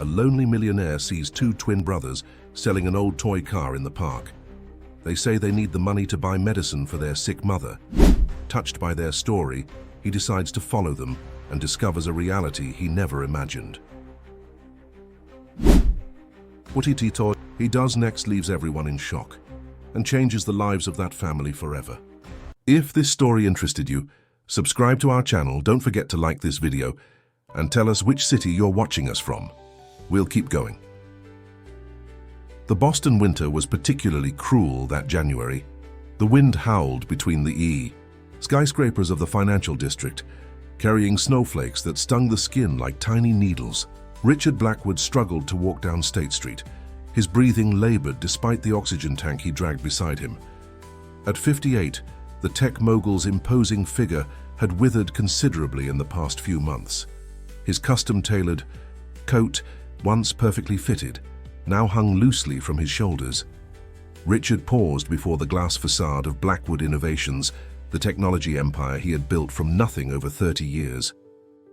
a lonely millionaire sees two twin brothers selling an old toy car in the park. They say they need the money to buy medicine for their sick mother. Touched by their story, he decides to follow them and discovers a reality he never imagined. What he does next leaves everyone in shock and changes the lives of that family forever. If this story interested you, subscribe to our channel, don't forget to like this video, and tell us which city you're watching us from. We'll keep going. The Boston winter was particularly cruel that January. The wind howled between the skyscrapers of the financial district, carrying snowflakes that stung the skin like tiny needles. Richard Blackwood struggled to walk down State Street. His breathing labored despite the oxygen tank he dragged beside him. At 58, the tech mogul's imposing figure had withered considerably in the past few months. His custom-tailored coat, once perfectly fitted, now hung loosely from his shoulders. Richard paused before the glass facade of Blackwood Innovations, the technology empire he had built from nothing over 30 years.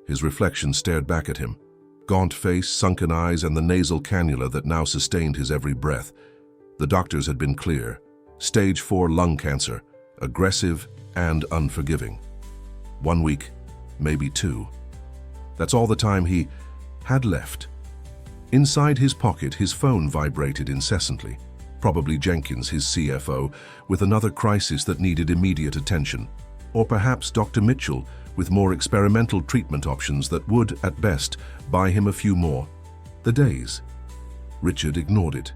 His reflection stared back at him. Gaunt face, sunken eyes, and the nasal cannula that now sustained his every breath. The doctors had been clear. Stage 4 lung cancer, aggressive and unforgiving. 1 week, maybe 2. That's all the time he had left. Inside his pocket, his phone vibrated incessantly. Probably Jenkins, his CFO, with another crisis that needed immediate attention. Or perhaps Dr. Mitchell, with more experimental treatment options that would, at best, buy him a few more. The days. Richard ignored it.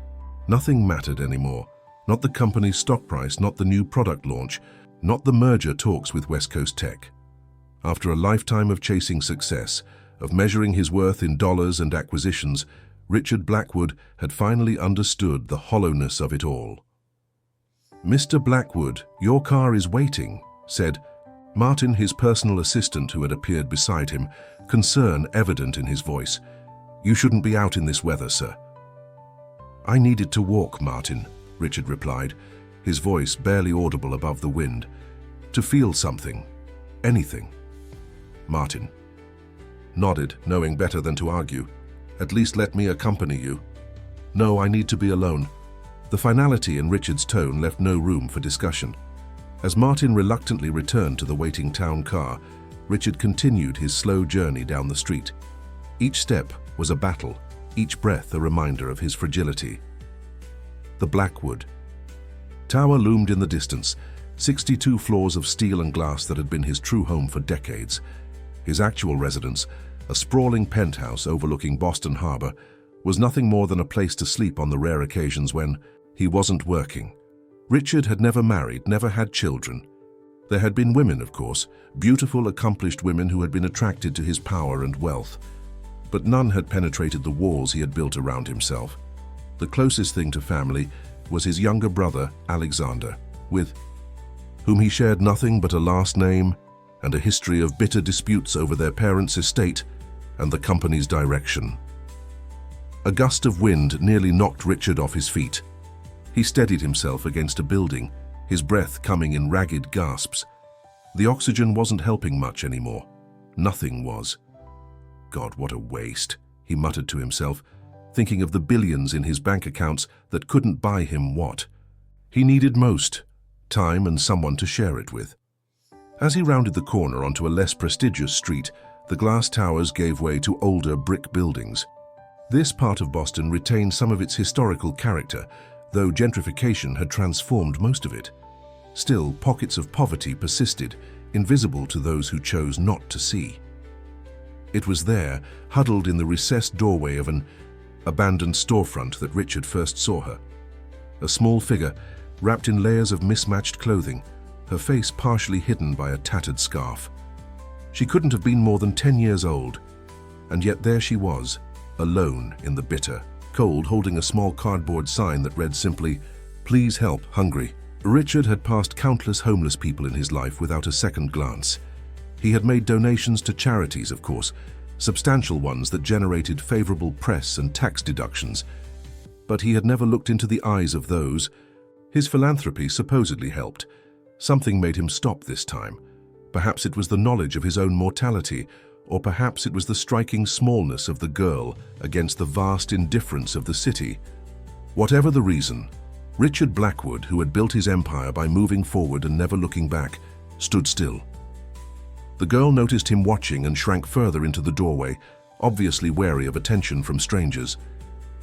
Nothing mattered anymore. Not the company's stock price, not the new product launch, not the merger talks with West Coast Tech. After a lifetime of chasing success, of measuring his worth in dollars and acquisitions, Richard Blackwood had finally understood the hollowness of it all. "Mr. Blackwood, your car is waiting," said Martin, his personal assistant who had appeared beside him, concern evident in his voice. "You shouldn't be out in this weather, sir." "I needed to walk, Martin," Richard replied, his voice barely audible above the wind. "To feel something. Anything." Martin nodded, knowing better than to argue. "At least let me accompany you." "No, I need to be alone." The finality in Richard's tone left no room for discussion. As Martin reluctantly returned to the waiting town car, Richard continued his slow journey down the street. Each step was a battle, each breath a reminder of his fragility. The Blackwood Tower loomed in the distance, 62 floors of steel and glass that had been his true home for decades. His actual residence, a sprawling penthouse overlooking Boston Harbor, was nothing more than a place to sleep on the rare occasions when he wasn't working. Richard had never married, never had children. There had been women, of course, beautiful, accomplished women who had been attracted to his power and wealth. But none had penetrated the walls he had built around himself. The closest thing to family was his younger brother, Alexander, with whom he shared nothing but a last name and a history of bitter disputes over their parents' estate and the company's direction. A gust of wind nearly knocked Richard off his feet. He steadied himself against a building, his breath coming in ragged gasps. The oxygen wasn't helping much anymore. Nothing was. God, what a waste, he muttered to himself, thinking of the billions in his bank accounts that couldn't buy him what he needed most: time and someone to share it with. As he rounded the corner onto a less prestigious street, the glass towers gave way to older brick buildings. This part of Boston retained some of its historical character, though gentrification had transformed most of it. Still, pockets of poverty persisted, invisible to those who chose not to see. It was there, huddled in the recessed doorway of an abandoned storefront, that Richard first saw her. A small figure, wrapped in layers of mismatched clothing, her face partially hidden by a tattered scarf. She couldn't have been more than 10 years old, and yet there she was, alone in the bitter cold, holding a small cardboard sign that read simply, "Please help, hungry." Richard had passed countless homeless people in his life without a second glance. He had made donations to charities, of course, substantial ones that generated favorable press and tax deductions. But he had never looked into the eyes of those. His philanthropy supposedly helped. Something made him stop this time. Perhaps it was the knowledge of his own mortality, or perhaps it was the striking smallness of the girl against the vast indifference of the city. Whatever the reason, Richard Blackwood, who had built his empire by moving forward and never looking back, stood still. The girl noticed him watching and shrank further into the doorway, obviously wary of attention from strangers.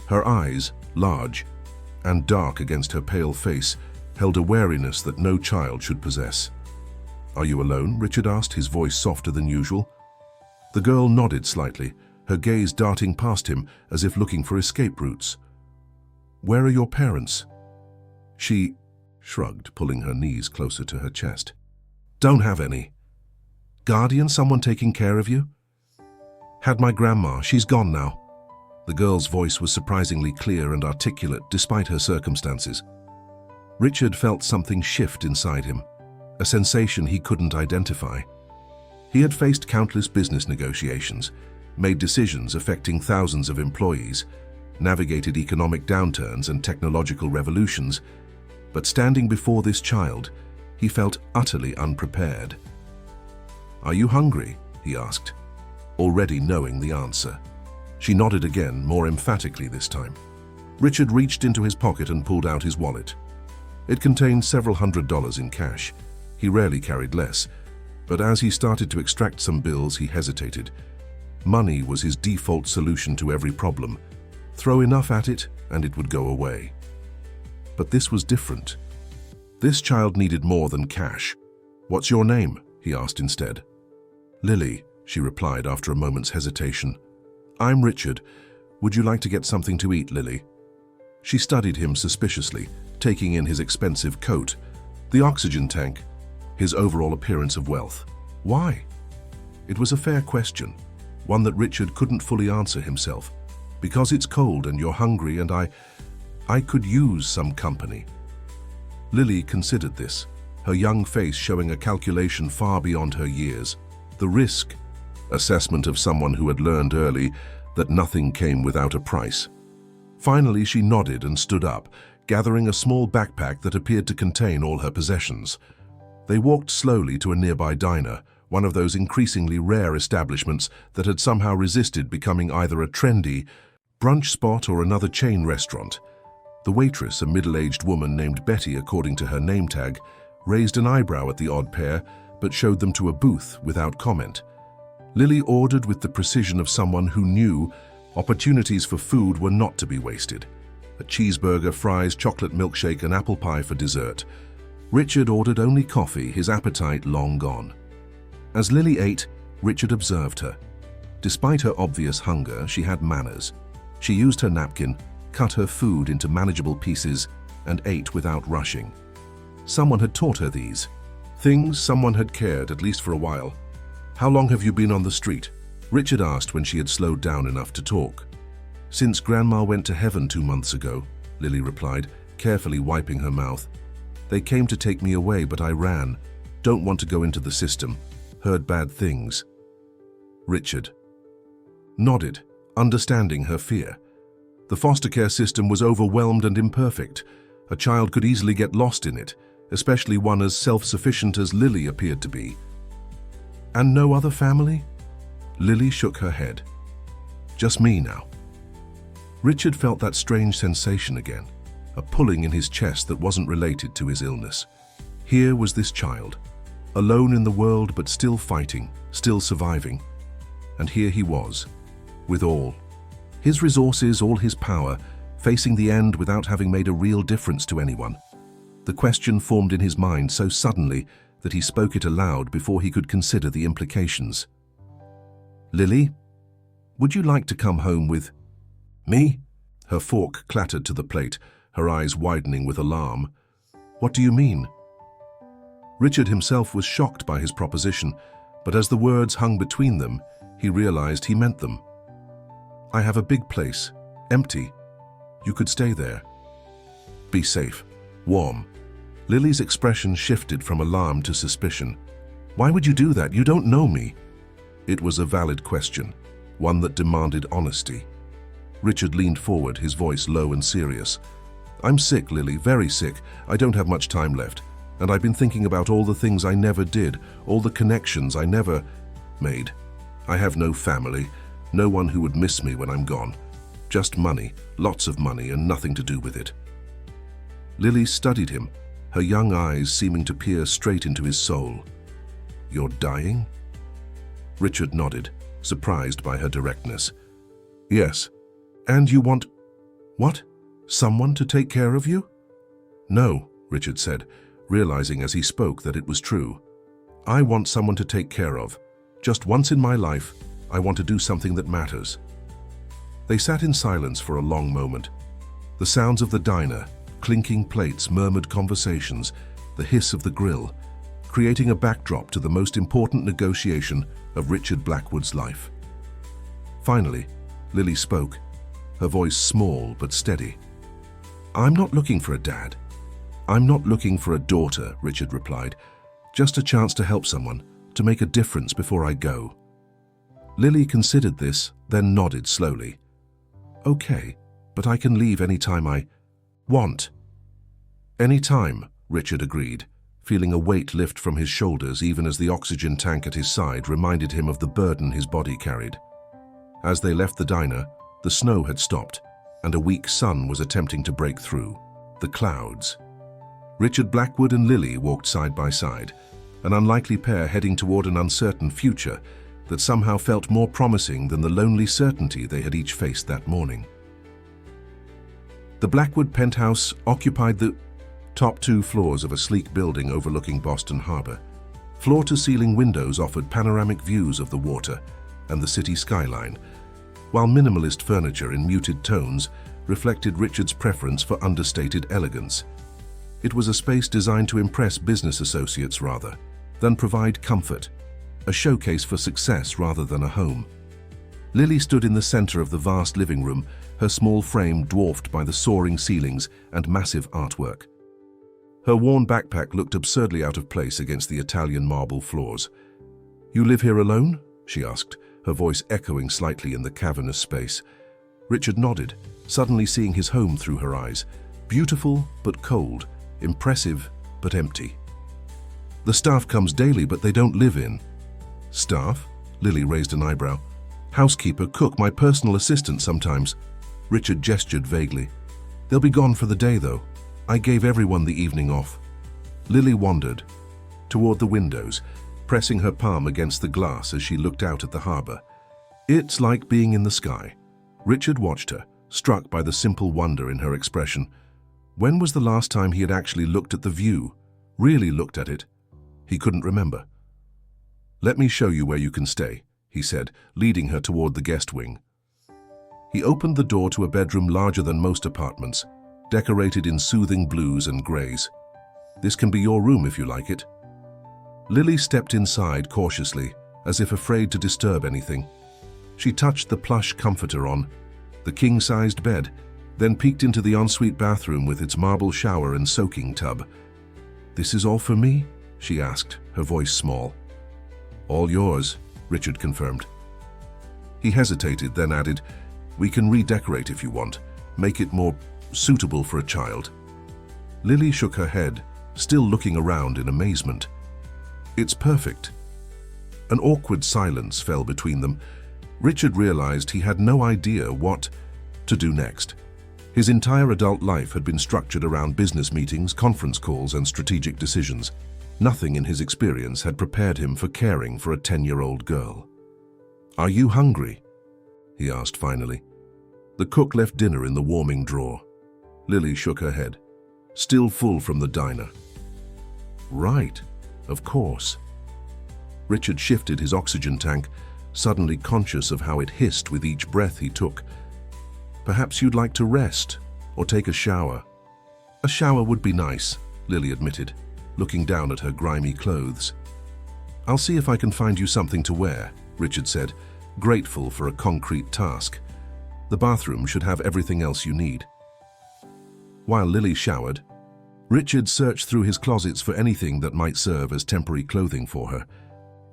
Her eyes, large and dark against her pale face, held a wariness that no child should possess. "Are you alone?" Richard asked, his voice softer than usual. The girl nodded slightly, her gaze darting past him as if looking for escape routes. "Where are your parents?" She shrugged, pulling her knees closer to her chest. "Don't have any." "Guardian, someone taking care of you?" "Had my grandma, she's gone now." The girl's voice was surprisingly clear and articulate despite her circumstances. Richard felt something shift inside him, a sensation he couldn't identify. He had faced countless business negotiations, made decisions affecting thousands of employees, navigated economic downturns and technological revolutions, but standing before this child, he felt utterly unprepared. "Are you hungry?" he asked, already knowing the answer. She nodded again, more emphatically this time. Richard reached into his pocket and pulled out his wallet. It contained several $100s in cash. He rarely carried less, but as he started to extract some bills, he hesitated. Money was his default solution to every problem. Throw enough at it, and it would go away. But this was different. This child needed more than cash. "What's your name?" he asked instead. "Lily," she replied after a moment's hesitation. "I'm Richard. Would you like to get something to eat, Lily?" She studied him suspiciously, taking in his expensive coat, the oxygen tank, his overall appearance of wealth. Why? It was a fair question, one that Richard couldn't fully answer himself. "Because it's cold and you're hungry and I could use some company." Lily considered this, her young face showing a calculation far beyond her years. The risk assessment of someone who had learned early that nothing came without a price. Finally, she nodded and stood up, gathering a small backpack that appeared to contain all her possessions. They walked slowly to a nearby diner, one of those increasingly rare establishments that had somehow resisted becoming either a trendy brunch spot or another chain restaurant. The waitress, a middle-aged woman named Betty according to her name tag, raised an eyebrow at the odd pair, but showed them to a booth without comment. Lily ordered with the precision of someone who knew opportunities for food were not to be wasted. A cheeseburger, fries, chocolate milkshake, and apple pie for dessert. Richard ordered only coffee, his appetite long gone. As Lily ate, Richard observed her. Despite her obvious hunger, she had manners. She used her napkin, cut her food into manageable pieces, and ate without rushing. Someone had taught her these things. Someone had cared, at least for a while. "How long have you been on the street?" Richard asked when she had slowed down enough to talk. "Since Grandma went to heaven 2 months ago," Lily replied, carefully wiping her mouth. "They came to take me away, but I ran. Don't want to go into the system. Heard bad things." Richard nodded, understanding her fear. The foster care system was overwhelmed and imperfect. A child could easily get lost in it, especially one as self-sufficient as Lily appeared to be. "And no other family?" Lily shook her head. "Just me now." Richard felt that strange sensation again, a pulling in his chest that wasn't related to his illness. Here was this child, alone in the world but still fighting, still surviving. And here he was, with all his resources, all his power, facing the end without having made a real difference to anyone. The question formed in his mind so suddenly that he spoke it aloud before he could consider the implications. "Lily, would you like to come home with me?" Her fork clattered to the plate, her eyes widening with alarm. "What do you mean?" Richard himself was shocked by his proposition, but as the words hung between them, he realized he meant them. "I have a big place, empty. You could stay there. Be safe, warm." Lily's expression shifted from alarm to suspicion. "Why would you do that? You don't know me." It was a valid question, one that demanded honesty. Richard leaned forward, his voice low and serious. "I'm sick, Lily, very sick. I don't have much time left. And I've been thinking about all the things I never did, all the connections I never made. I have no family, no one who would miss me when I'm gone. Just money, lots of money, and nothing to do with it. Lily studied him, her young eyes seeming to peer straight into his soul. You're dying? Richard nodded, surprised by her directness. Yes. And you want... What? Someone to take care of you? No, Richard said, realizing as he spoke that it was true. I want someone to take care of. Just once in my life, I want to do something that matters. They sat in silence for a long moment. The sounds of the diner, clinking plates, murmured conversations, the hiss of the grill, creating a backdrop to the most important negotiation of Richard Blackwood's life. Finally, Lily spoke, her voice small but steady. I'm not looking for a dad. I'm not looking for a daughter, Richard replied. Just a chance to help someone, to make a difference before I go. Lily considered this, then nodded slowly. Okay, but I can leave any time I want. Any time, Richard agreed, feeling a weight lift from his shoulders even as the oxygen tank at his side reminded him of the burden his body carried. As they left the diner, the snow had stopped, and a weak sun was attempting to break through the clouds. Richard Blackwood and Lily walked side by side, an unlikely pair heading toward an uncertain future that somehow felt more promising than the lonely certainty they had each faced that morning. The Blackwood penthouse occupied the top 2 floors of a sleek building overlooking Boston Harbor. Floor-to-ceiling windows offered panoramic views of the water and the city skyline, while minimalist furniture in muted tones reflected Richard's preference for understated elegance. It was a space designed to impress business associates rather than provide comfort, a showcase for success rather than a home. Lily stood in the center of the vast living room, her small frame dwarfed by the soaring ceilings and massive artwork. Her worn backpack looked absurdly out of place against the Italian marble floors. You live here alone? She asked, her voice echoing slightly in the cavernous space. Richard nodded, suddenly seeing his home through her eyes. Beautiful but cold, impressive but empty. The staff comes daily, but they don't live in. Staff? Lily raised an eyebrow. Housekeeper, cook, my personal assistant sometimes. Richard gestured vaguely. They'll be gone for the day, though. I gave everyone the evening off. Lily wandered toward the windows, pressing her palm against the glass as she looked out at the harbor. It's like being in the sky. Richard watched her, struck by the simple wonder in her expression. When was the last time he had actually looked at the view, really looked at it? He couldn't remember. Let me show you where you can stay, he said, leading her toward the guest wing. He opened the door to a bedroom larger than most apartments, decorated in soothing blues and grays. This can be your room if you like it. Lily stepped inside cautiously, as if afraid to disturb anything. She touched the plush comforter on the king-sized bed, then peeked into the ensuite bathroom with its marble shower and soaking tub. This is all for me? She asked, her voice small. All yours, Richard confirmed. He hesitated, then added, we can redecorate if you want, make it more suitable for a child. Lily shook her head, still looking around in amazement. It's perfect. An awkward silence fell between them. Richard realized he had no idea what to do next. His entire adult life had been structured around business meetings, conference calls, and strategic decisions. Nothing in his experience had prepared him for caring for a 10-year-old girl. Are you hungry? He asked finally. The cook left dinner in the warming drawer. Lily shook her head, still full from the diner. Right, of course. Richard shifted his oxygen tank, suddenly conscious of how it hissed with each breath he took. Perhaps you'd like to rest or take a shower. A shower would be nice, Lily admitted, looking down at her grimy clothes. I'll see if I can find you something to wear, Richard said, grateful for a concrete task. The bathroom should have everything else you need. While Lily showered, Richard searched through his closets for anything that might serve as temporary clothing for her.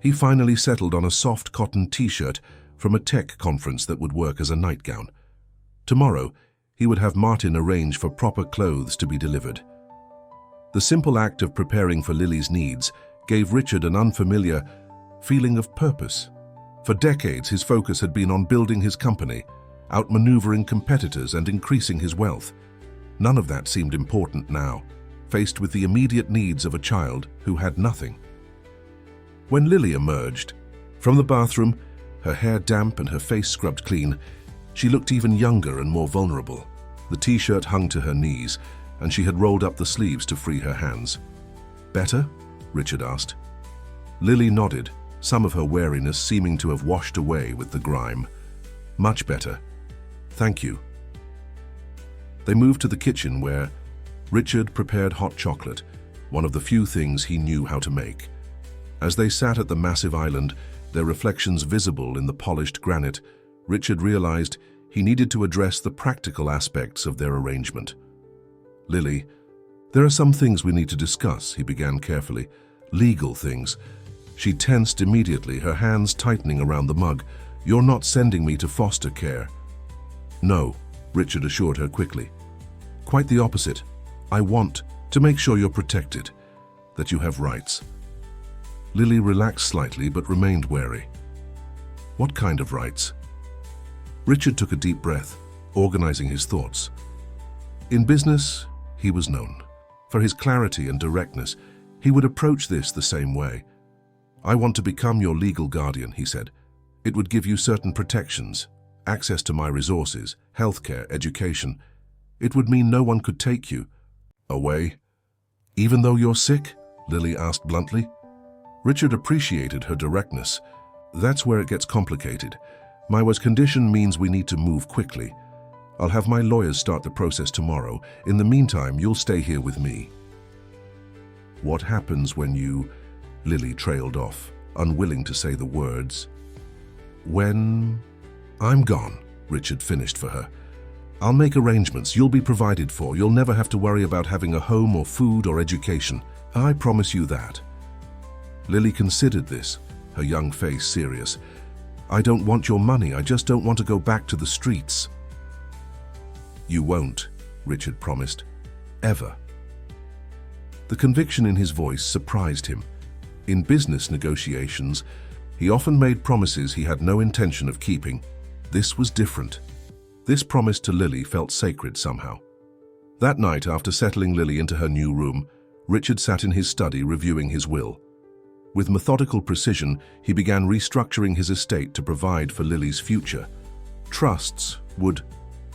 He finally settled on a soft cotton t-shirt from a tech conference that would work as a nightgown. Tomorrow, he would have Martin arrange for proper clothes to be delivered. The simple act of preparing for Lily's needs gave Richard an unfamiliar feeling of purpose. For decades, his focus had been on building his company, outmaneuvering competitors and increasing his wealth. None of that seemed important now, faced with the immediate needs of a child who had nothing. When Lily emerged from the bathroom, her hair damp and her face scrubbed clean, she looked even younger and more vulnerable. The t-shirt hung to her knees, and she had rolled up the sleeves to free her hands. "Better?" Richard asked. Lily nodded, some of her wariness seeming to have washed away with the grime. "Much better. Thank you." They moved to the kitchen where Richard prepared hot chocolate, one of the few things he knew how to make. As they sat at the massive island, their reflections visible in the polished granite, Richard realized he needed to address the practical aspects of their arrangement. "Lily, there are some things we need to discuss," he began carefully. "Legal things." She tensed immediately, her hands tightening around the mug. "You're not sending me to foster care." "No," Richard assured her quickly. "Quite the opposite. I want to make sure you're protected, that you have rights." Lily relaxed slightly but remained wary. "What kind of rights?" Richard took a deep breath, organizing his thoughts. In business, he was known for his clarity and directness. He would approach this the same way. "I want to become your legal guardian," he said. "It would give you certain protections, access to my resources, healthcare, education. It would mean no one could take you away." "Even though you're sick?" Lily asked bluntly. Richard appreciated her directness. "That's where it gets complicated. My condition means we need to move quickly. I'll have my lawyers start the process tomorrow. In the meantime, you'll stay here with me." "What happens when you—" Lily trailed off, unwilling to say the words. "When I'm gone," Richard finished for her. "I'll make arrangements. You'll be provided for. You'll never have to worry about having a home or food or education. I promise you that." Lily considered this, her young face serious. "I don't want your money. I just don't want to go back to the streets." "You won't," Richard promised. "Ever." The conviction in his voice surprised him. In business negotiations, he often made promises he had no intention of keeping. This was different. This promise to Lily felt sacred somehow. That night, after settling Lily into her new room, Richard sat in his study reviewing his will. With methodical precision, he began restructuring his estate to provide for Lily's future. Trusts would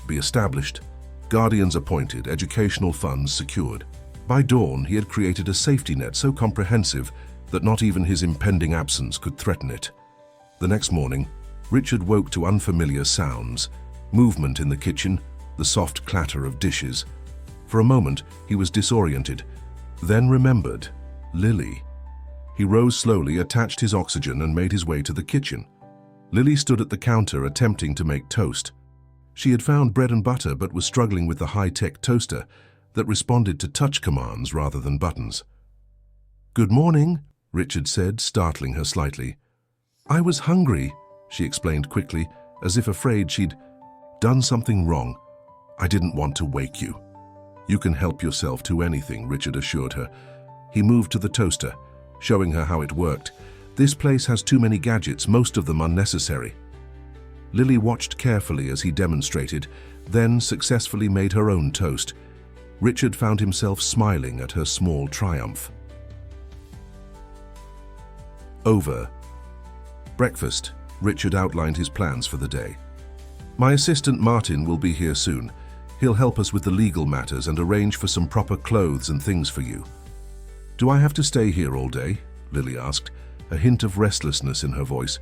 be established, guardians appointed, educational funds secured. By dawn, he had created a safety net so comprehensive that not even his impending absence could threaten it. The next morning, Richard woke to unfamiliar sounds, movement in the kitchen, the soft clatter of dishes. For a moment, he was disoriented, then remembered Lily. He rose slowly, attached his oxygen, and made his way to the kitchen. Lily stood at the counter attempting to make toast. She had found bread and butter but was struggling with the high-tech toaster that responded to touch commands rather than buttons. "Good morning," Richard said, startling her slightly. "I was hungry," she explained quickly, as if afraid she'd done something wrong. "I didn't want to wake you." "You can help yourself to anything," Richard assured her. He moved to the toaster, showing her how it worked. "This place has too many gadgets, most of them unnecessary." Lily watched carefully as he demonstrated, then successfully made her own toast. Richard found himself smiling at her small triumph. Over breakfast, Richard outlined his plans for the day. "My assistant Martin will be here soon. He'll help us with the legal matters and arrange for some proper clothes and things for you." "Do I have to stay here all day?" Lily asked, a hint of restlessness in her voice.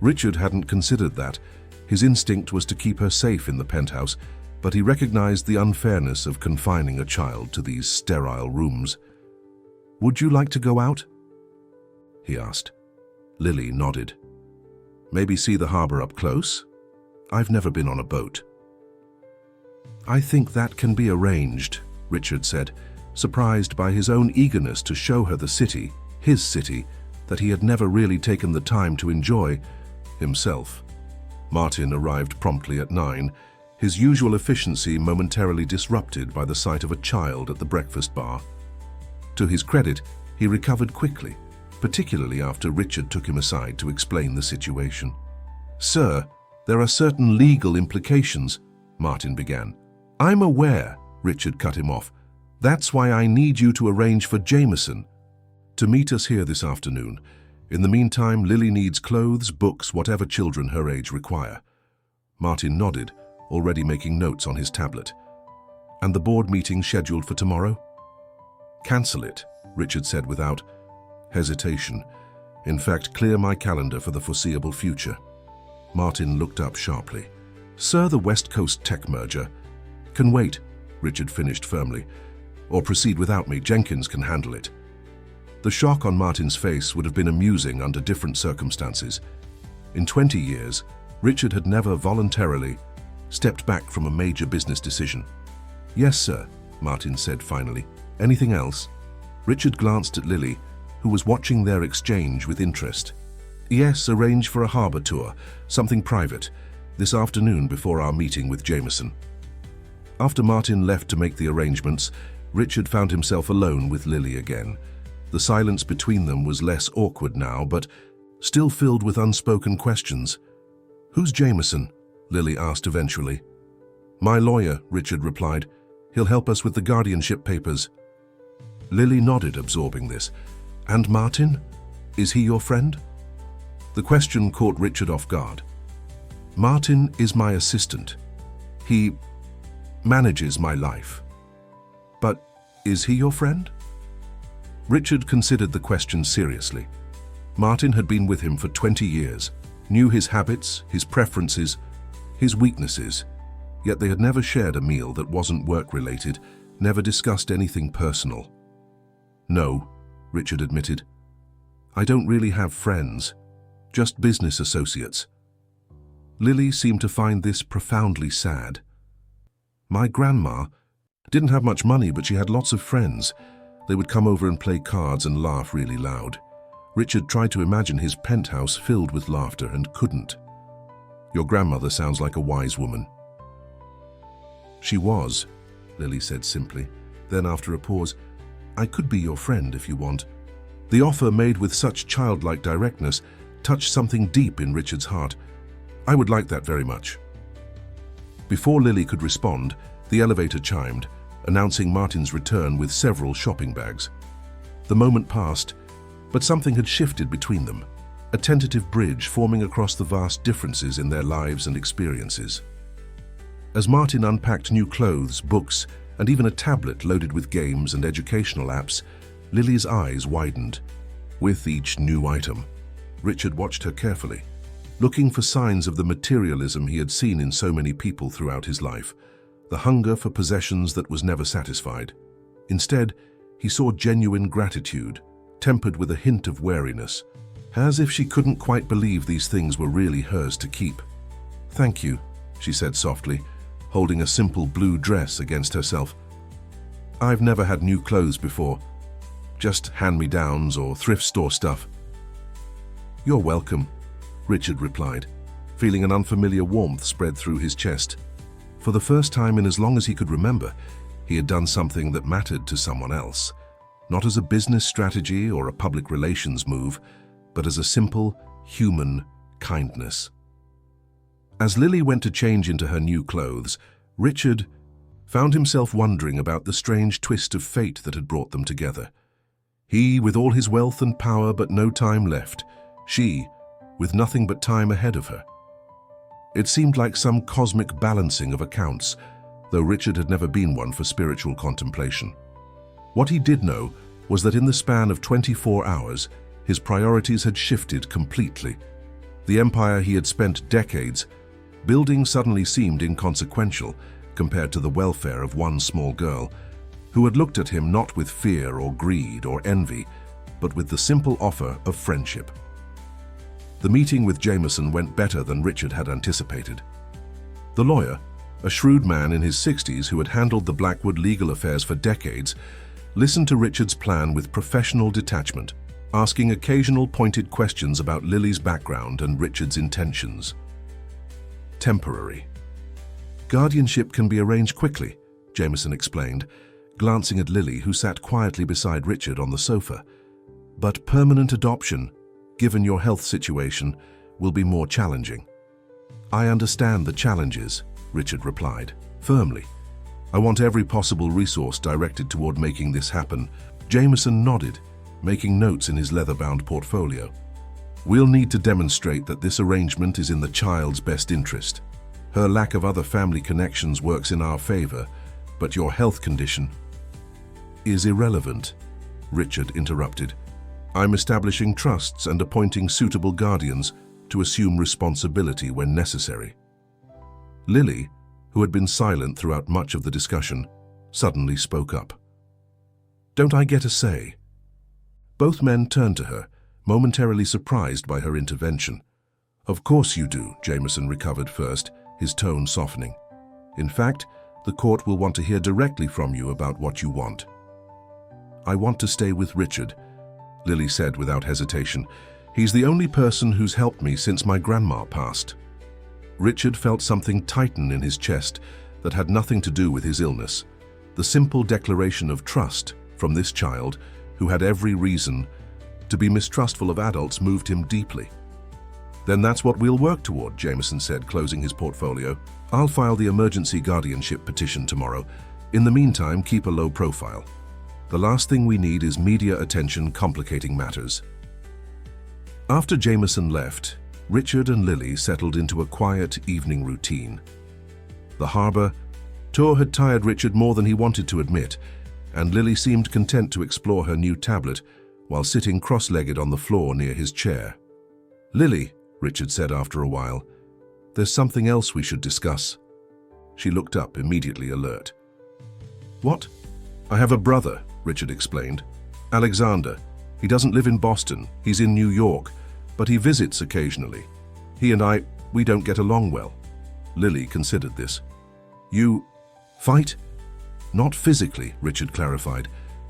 Richard hadn't considered that. His instinct was to keep her safe in the penthouse, but he recognized the unfairness of confining a child to these sterile rooms. "Would you like to go out?" he asked. Lily nodded. "Maybe see the harbor up close? I've never been on a boat." "I think that can be arranged," Richard said, surprised by his own eagerness to show her the city, his city, that he had never really taken the time to enjoy himself. Martin arrived promptly at 9, his usual efficiency momentarily disrupted by the sight of a child at the breakfast bar. To his credit, he recovered quickly, particularly after Richard took him aside to explain the situation. "Sir, there are certain legal implications," Martin began. "I'm aware," Richard cut him off. "That's why I need you to arrange for Jameson to meet us here this afternoon. In the meantime, Lily needs clothes, books, whatever children her age require." Martin nodded, already making notes on his tablet. "And the board meeting scheduled for tomorrow?" "Cancel it," Richard said without hesitation. "In fact, clear my calendar for the foreseeable future." Martin looked up sharply. "Sir, the West Coast tech merger can wait," Richard finished firmly. "Or proceed without me. Jenkins can handle it." The shock on Martin's face would have been amusing under different circumstances. In 20 years, Richard had never voluntarily stepped back from a major business decision. "Yes, sir," Martin said finally. "Anything else?" Richard glanced at Lily, who was watching their exchange with interest. "Yes, arrange for a harbor tour, something private, this afternoon before our meeting with Jameson." After Martin left to make the arrangements, Richard found himself alone with Lily again. The silence between them was less awkward now, but still filled with unspoken questions. "Who's Jameson?" Lily asked eventually. "My lawyer," Richard replied. "He'll help us with the guardianship papers." Lily nodded, absorbing this. "And Martin? Is he your friend?" The question caught Richard off guard. "Martin is my assistant. He manages my life. But is he your friend?" Richard considered the question seriously. Martin had been with him for 20 years, knew his habits, his preferences, his weaknesses, yet they had never shared a meal that wasn't work-related, never discussed anything personal. "No," Richard admitted. "I don't really have friends, just business associates." Lily seemed to find this profoundly sad. "My grandma didn't have much money, but she had lots of friends. They would come over and play cards and laugh really loud." Richard tried to imagine his penthouse filled with laughter and couldn't. "Your grandmother sounds like a wise woman." "She was," Lily said simply. Then after a pause, "I could be your friend if you want." The offer, made with such childlike directness, touched something deep in Richard's heart. "I would like that very much." Before Lily could respond, the elevator chimed, announcing Martin's return with several shopping bags. The moment passed, but something had shifted between them, a tentative bridge forming across the vast differences in their lives and experiences. As Martin unpacked new clothes, books, and even a tablet loaded with games and educational apps, Lily's eyes widened. With each new item, Richard watched her carefully, looking for signs of the materialism he had seen in so many people throughout his life, the hunger for possessions that was never satisfied. Instead, he saw genuine gratitude, tempered with a hint of wariness, as if she couldn't quite believe these things were really hers to keep. "Thank you," she said softly, holding a simple blue dress against herself. "I've never had new clothes before, just hand-me-downs or thrift store stuff." "You're welcome," Richard replied, feeling an unfamiliar warmth spread through his chest. For the first time in as long as he could remember, he had done something that mattered to someone else, not as a business strategy or a public relations move, but as a simple, human kindness. As Lily went to change into her new clothes, Richard found himself wondering about the strange twist of fate that had brought them together. He with all his wealth and power but no time left, she with nothing but time ahead of her. It seemed like some cosmic balancing of accounts, though Richard had never been one for spiritual contemplation. What he did know was that in the span of 24 hours, his priorities had shifted completely. The empire he had spent decades building suddenly seemed inconsequential compared to the welfare of one small girl, who had looked at him not with fear or greed or envy, but with the simple offer of friendship. The meeting with Jameson went better than Richard had anticipated. The lawyer, a shrewd man in his 60s who had handled the Blackwood legal affairs for decades, listened to Richard's plan with professional detachment, asking occasional pointed questions about Lily's background and Richard's intentions. Temporary. "Guardianship can be arranged quickly," Jameson explained, glancing at Lily, who sat quietly beside Richard on the sofa. But permanent adoption, given your health situation, will be more challenging. I understand the challenges, Richard replied, firmly. I want every possible resource directed toward making this happen. Jameson nodded, making notes in his leather-bound portfolio. We'll need to demonstrate that this arrangement is in the child's best interest. Her lack of other family connections works in our favor, but your health condition is irrelevant, Richard interrupted. I'm establishing trusts and appointing suitable guardians to assume responsibility when necessary. Lily, who had been silent throughout much of the discussion, suddenly spoke up. Don't I get a say? Both men turned to her, momentarily surprised by her intervention. Of course you do, Jameson recovered first, his tone softening. In fact, the court will want to hear directly from you about what you want. I want to stay with Richard, Lily said without hesitation. He's the only person who's helped me since my grandma passed. Richard felt something tighten in his chest that had nothing to do with his illness. The simple declaration of trust from this child, who had every reason to be mistrustful of adults, moved him deeply. Then that's what we'll work toward, Jameson said, closing his portfolio. I'll file the emergency guardianship petition tomorrow. In the meantime, keep a low profile. The last thing we need is media attention complicating matters. After Jameson left, Richard and Lily settled into a quiet evening routine. The harbor tour had tired Richard more than he wanted to admit, and Lily seemed content to explore her new tablet while sitting cross-legged on the floor near his chair. Lily, Richard said after a while, there's something else we should discuss. She looked up, immediately alert. What? I have a brother, Richard explained. Alexander. He doesn't live in Boston, he's in New York, but he visits occasionally. He and we don't get along well. Lily considered this. You fight? Not physically, Richard clarified.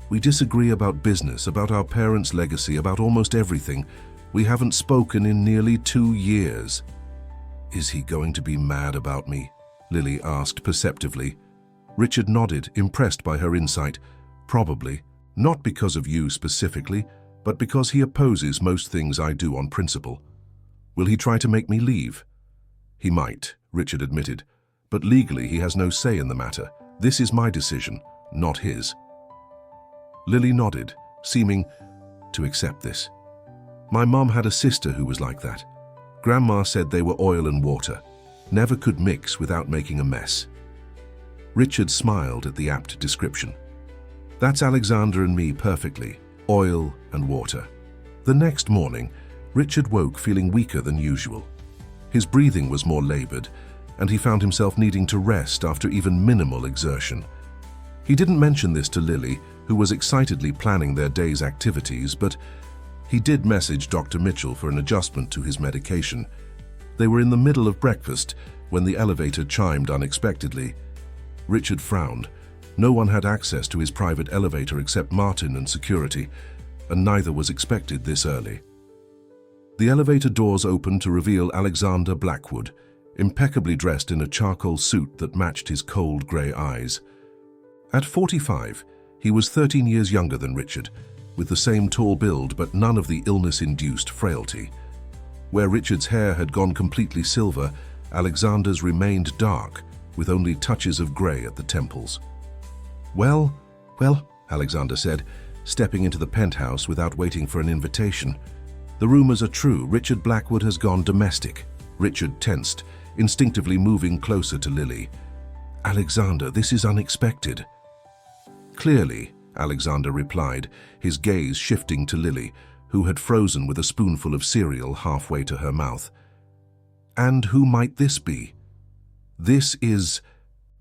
We disagree about business, about our parents' legacy, about almost everything. We haven't spoken in nearly 2 years. Is he going to be mad about me? Lily asked perceptively. Richard nodded, impressed by her insight. Probably. Not because of you specifically, but because he opposes most things I do on principle. Will he try to make me leave? He might, Richard admitted, but legally he has no say in the matter. This is my decision, not his. Lily nodded, seeming to accept this. My mom had a sister who was like that. Grandma said they were oil and water, never could mix without making a mess. Richard smiled at the apt description. That's Alexander and me perfectly, oil and water. The next morning, Richard woke feeling weaker than usual. His breathing was more labored, and he found himself needing to rest after even minimal exertion. He didn't mention this to Lily, who was excitedly planning their day's activities, but he did message Dr. Mitchell for an adjustment to his medication. They were in the middle of breakfast when the elevator chimed unexpectedly. Richard frowned. No one had access to his private elevator except Martin and security, and neither was expected this early. The elevator doors opened to reveal Alexander Blackwood, impeccably dressed in a charcoal suit that matched his cold grey eyes. At 45, he was 13 years younger than Richard, with the same tall build but none of the illness-induced frailty. Where Richard's hair had gone completely silver, Alexander's remained dark, with only touches of grey at the temples. Well, Alexander said, stepping into the penthouse without waiting for an invitation. The rumors are true. Richard Blackwood has gone domestic. Richard tensed, instinctively moving closer to Lily. Alexander, this is unexpected. Clearly, Alexander replied, his gaze shifting to Lily, who had frozen with a spoonful of cereal halfway to her mouth. And who might this be? This is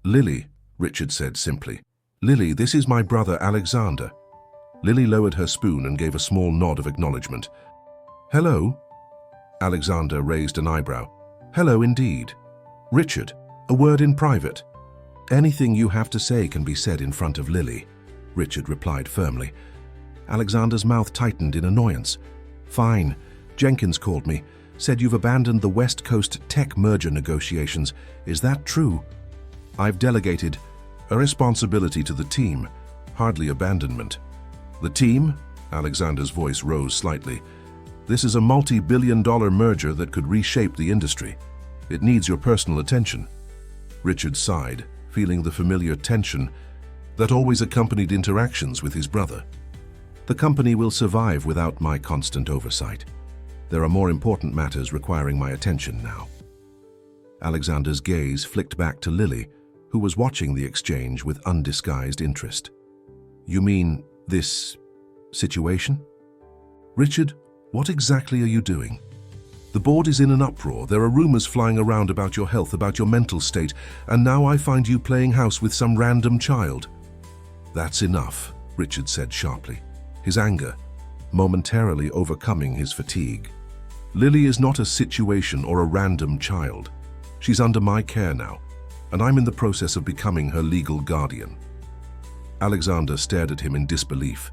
Lily, Richard said simply. Lily, this is my brother Alexander. Lily lowered her spoon and gave a small nod of acknowledgement. Hello? Alexander raised an eyebrow. Hello indeed. Richard, a word in private. Anything you have to say can be said in front of Lily, Richard replied firmly. Alexander's mouth tightened in annoyance. Fine. Jenkins called me. Said you've abandoned the West Coast tech merger negotiations. Is that true? I've delegated a responsibility to the team, hardly abandonment. The team? Alexander's voice rose slightly. "This is a multi-billion-dollar merger that could reshape the industry. It needs your personal attention." Richard sighed, feeling the familiar tension that always accompanied interactions with his brother. "The company will survive without my constant oversight. There are more important matters requiring my attention now." Alexander's gaze flicked back to Lily, who was watching the exchange with undisguised interest. "You mean this situation?" "Richard, what exactly are you doing? The board is in an uproar. There are rumors flying around about your health, about your mental state, and now I find you playing house with some random child." "That's enough," Richard said sharply, his anger momentarily overcoming his fatigue. "Lily is not a situation or a random child. She's under my care now, and I'm in the process of becoming her legal guardian." Alexander stared at him in disbelief.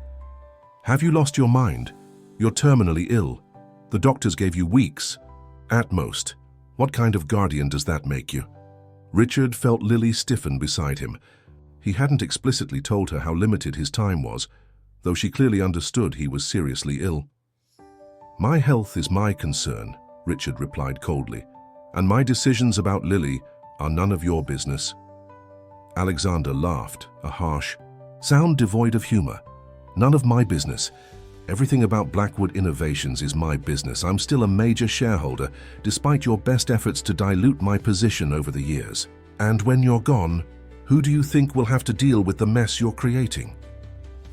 "Have you lost your mind? You're terminally ill. The doctors gave you weeks, at most. What kind of guardian does that make you?" Richard felt Lily stiffen beside him. He hadn't explicitly told her how limited his time was, though she clearly understood he was seriously ill. "My health is my concern," Richard replied coldly, "and my decisions about Lily are none of your business." Alexander laughed, a harsh sound devoid of humor. "None of my business. Everything about Blackwood Innovations is my business. I'm still a major shareholder, despite your best efforts to dilute my position over the years. And when you're gone, who do you think will have to deal with the mess you're creating?"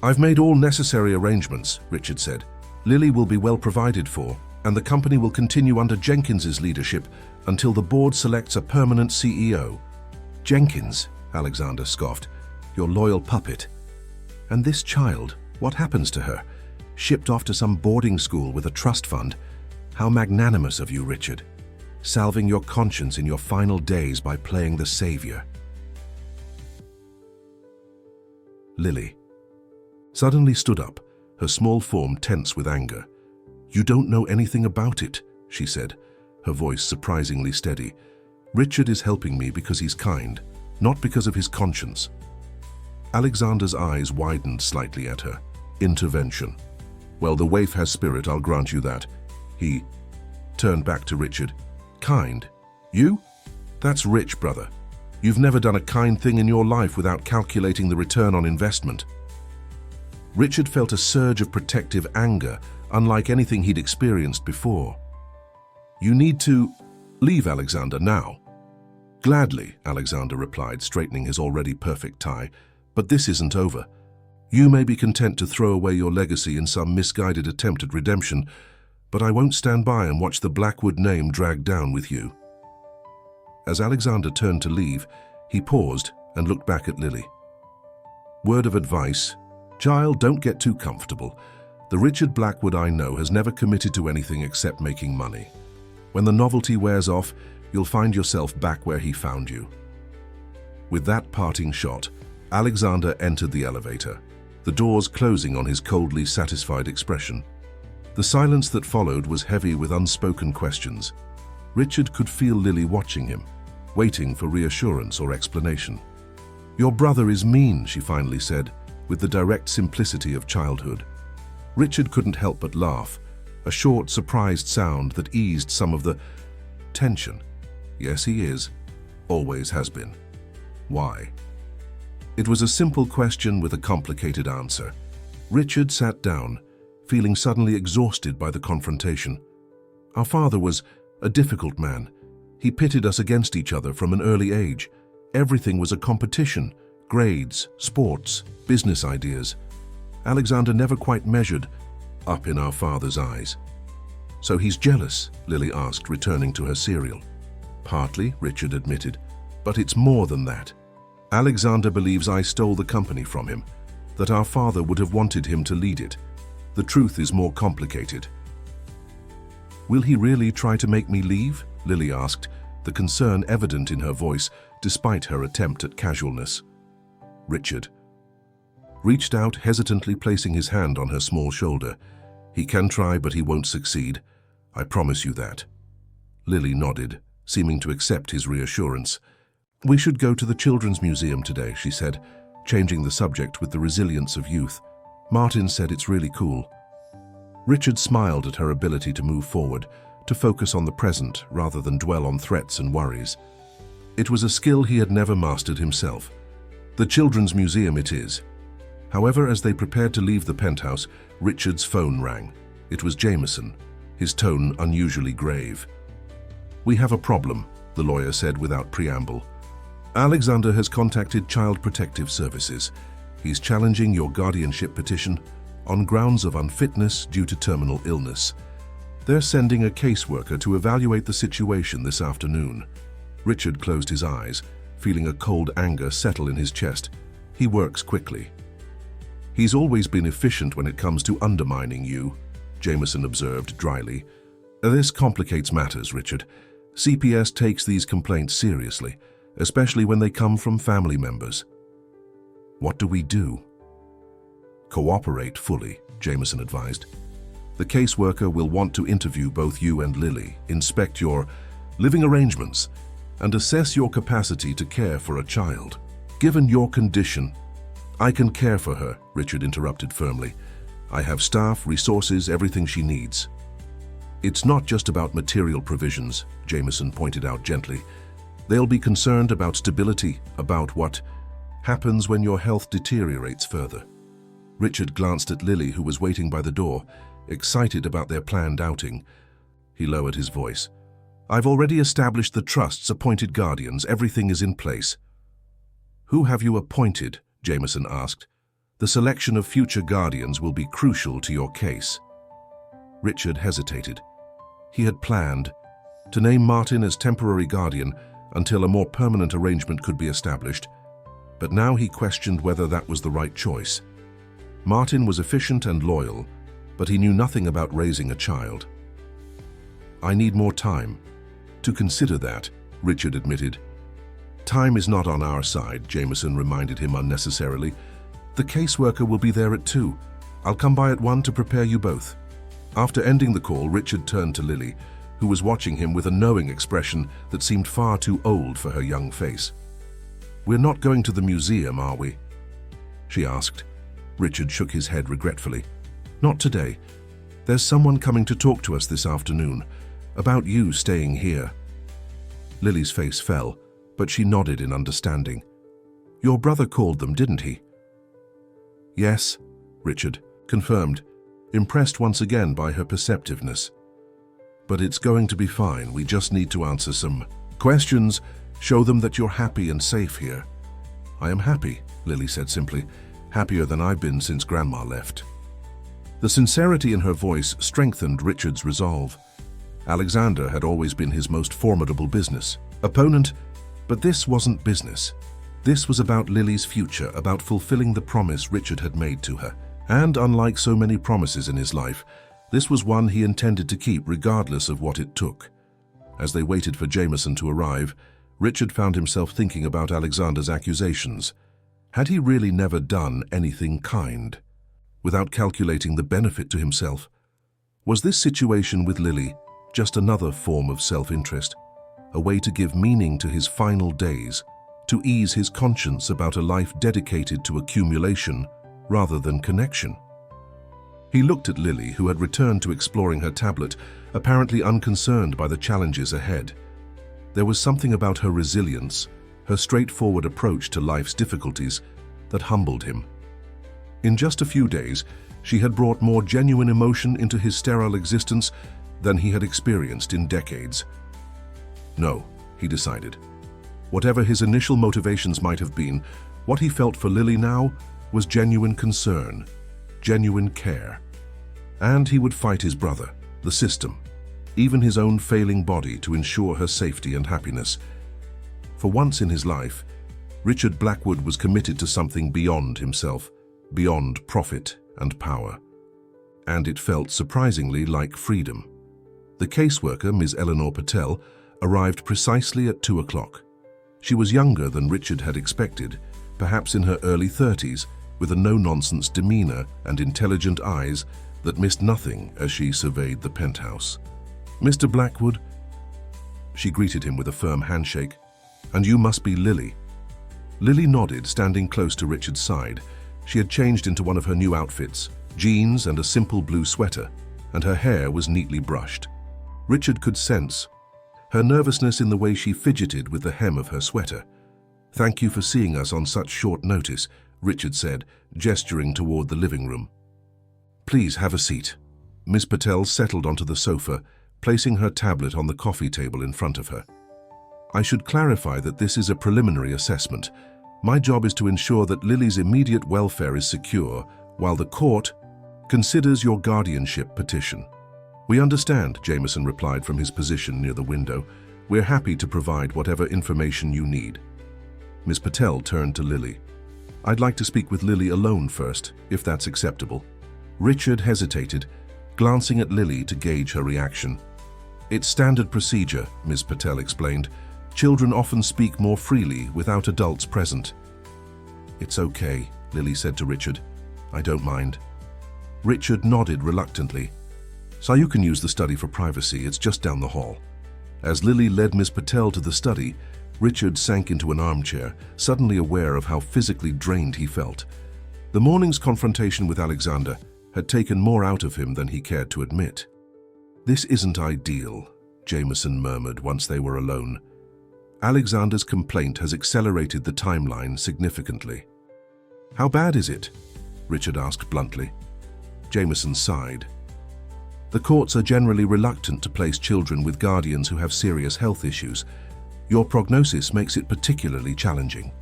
"I've made all necessary arrangements," Richard said. "Lily will be well provided for, and the company will continue under Jenkins's leadership until the board selects a permanent CEO." "Jenkins," Alexander scoffed, "your loyal puppet. And this child, what happens to her? Shipped off to some boarding school with a trust fund? How magnanimous of you, Richard. Salving your conscience in your final days by playing the savior." Lily suddenly stood up, her small form tense with anger. "You don't know anything about it," she said, her voice surprisingly steady. "Richard is helping me because he's kind, not because of his conscience." Alexander's eyes widened slightly at her. "Intervention. Well, the waif has spirit, I'll grant you that." He turned back to Richard. "Kind? You? That's rich, brother. You've never done a kind thing in your life without calculating the return on investment." Richard felt a surge of protective anger, unlike anything he'd experienced before. "You need to leave, Alexander, now." "Gladly," Alexander replied, straightening his already perfect tie. "But this isn't over. You may be content to throw away your legacy in some misguided attempt at redemption, but I won't stand by and watch the Blackwood name dragged down with you." As Alexander turned to leave, he paused and looked back at Lily. "Word of advice, child, don't get too comfortable. The Richard Blackwood I know has never committed to anything except making money. When the novelty wears off, you'll find yourself back where he found you." With that parting shot, Alexander entered the elevator, the doors closing on his coldly satisfied expression. The silence that followed was heavy with unspoken questions. Richard could feel Lily watching him, waiting for reassurance or explanation. "Your brother is mean," she finally said, with the direct simplicity of childhood. Richard couldn't help but laugh, a short, surprised sound that eased some of the tension. "Yes, he is. Always has been." "Why?" It was a simple question with a complicated answer. Richard sat down, feeling suddenly exhausted by the confrontation. "Our father was a difficult man. He pitted us against each other from an early age. Everything was a competition: grades, sports, business ideas. Alexander never quite measured up in our father's eyes." "So he's jealous?" Lily asked, returning to her cereal. "Partly," Richard admitted, "but it's more than that. Alexander believes I stole the company from him, that our father would have wanted him to lead it. The truth is more complicated." "Will he really try to make me leave?" Lily asked, the concern evident in her voice despite her attempt at casualness. Richard reached out, hesitantly placing his hand on her small shoulder. "He can try, but he won't succeed. I promise you that." Lily nodded, seeming to accept his reassurance. "We should go to the Children's Museum today," she said, changing the subject with the resilience of youth. Martin said it's really cool. Richard smiled at her ability to move forward, to focus on the present rather than dwell on threats and worries. It was a skill he had never mastered himself. The Children's Museum it is. However, as they prepared to leave the penthouse, Richard's phone rang. It was Jameson, his tone unusually grave. "We have a problem," the lawyer said without preamble. "Alexander has contacted Child Protective Services. He's challenging your guardianship petition on grounds of unfitness due to terminal illness. They're sending a caseworker to evaluate the situation this afternoon." Richard closed his eyes, feeling a cold anger settle in his chest. He works quickly. "He's always been efficient when it comes to undermining you," Jameson observed dryly. "This complicates matters, Richard. CPS takes these complaints seriously, especially when they come from family members." "What do we do?" "Cooperate fully," Jameson advised. "The caseworker will want to interview both you and Lily, inspect your living arrangements, and assess your capacity to care for a child. Given your condition—" "I can care for her," Richard interrupted firmly. "I have staff, resources, everything she needs." "It's not just about material provisions," Jameson pointed out gently. "They'll be concerned about stability, about what happens when your health deteriorates further." Richard glanced at Lily, who was waiting by the door, excited about their planned outing. He lowered his voice. "I've already established the trust's appointed guardians. Everything is in place." "Who have you appointed?" Jameson asked. "The selection of future guardians will be crucial to your case." Richard hesitated. He had planned to name Martin as temporary guardian until a more permanent arrangement could be established, but now he questioned whether that was the right choice. Martin was efficient and loyal, but he knew nothing about raising a child. "I need more time to consider that," Richard admitted. "Time is not on our side," Jameson reminded him unnecessarily. "The caseworker will be there at 2. I'll come by at 1 to prepare you both." After ending the call, Richard turned to Lily, who was watching him with a knowing expression that seemed far too old for her young face. "We're not going to the museum, are we?" she asked. Richard shook his head regretfully. "Not today. There's someone coming to talk to us this afternoon, about you staying here." Lily's face fell, but she nodded in understanding. "Your brother called them, didn't he?" "Yes," Richard confirmed, impressed once again by her perceptiveness. "But it's going to be fine. We just need to answer some questions, show them that you're happy and safe here." "I am happy," Lily said simply, "happier than I've been since Grandma left." The sincerity in her voice strengthened Richard's resolve. Alexander had always been his most formidable business opponent, but this wasn't business. This was about Lily's future, about fulfilling the promise Richard had made to her. And unlike so many promises in his life, this was one he intended to keep regardless of what it took. As they waited for Jameson to arrive, Richard found himself thinking about Alexander's accusations. Had he really never done anything kind? Without calculating the benefit to himself? Was this situation with Lily just another form of self-interest? A way to give meaning to his final days? To ease his conscience about a life dedicated to accumulation rather than connection? He looked at Lily, who had returned to exploring her tablet, apparently unconcerned by the challenges ahead. There was something about her resilience, her straightforward approach to life's difficulties, that humbled him. In just a few days, she had brought more genuine emotion into his sterile existence than he had experienced in decades. No, he decided. Whatever his initial motivations might have been, what he felt for Lily now was genuine concern, genuine care. And he would fight his brother, the system, even his own failing body to ensure her safety and happiness. For once in his life, Richard Blackwood was committed to something beyond himself, beyond profit and power. And it felt surprisingly like freedom. The caseworker, Ms. Eleanor Patel, arrived precisely at 2 o'clock. She was younger than Richard had expected, perhaps in her early 30s, with a no-nonsense demeanor and intelligent eyes that missed nothing as she surveyed the penthouse. "Mr. Blackwood," she greeted him with a firm handshake. "And you must be Lily." Lily nodded, standing close to Richard's side. She had changed into one of her new outfits, jeans and a simple blue sweater, and her hair was neatly brushed. Richard could sense her nervousness in the way she fidgeted with the hem of her sweater. "Thank you for seeing us on such short notice," Richard said, gesturing toward the living room. "Please have a seat." Miss Patel settled onto the sofa, placing her tablet on the coffee table in front of her. "I should clarify that this is a preliminary assessment. My job is to ensure that Lily's immediate welfare is secure while the court considers your guardianship petition." "We understand," Jameson replied from his position near the window. "We're happy to provide whatever information you need." Miss Patel turned to Lily. "I'd like to speak with Lily alone first, if that's acceptable." Richard hesitated, glancing at Lily to gauge her reaction. "It's standard procedure," Miss Patel explained. "Children often speak more freely without adults present." "It's okay," Lily said to Richard. "I don't mind." Richard nodded reluctantly. "So you can use the study for privacy, it's just down the hall." As Lily led Miss Patel to the study, Richard sank into an armchair, suddenly aware of how physically drained he felt. The morning's confrontation with Alexander had taken more out of him than he cared to admit. "This isn't ideal," Jameson murmured once they were alone. "Alexander's complaint has accelerated the timeline significantly." "How bad is it?" Richard asked bluntly. Jameson sighed. "The courts are generally reluctant to place children with guardians who have serious health issues. Your prognosis makes it particularly challenging."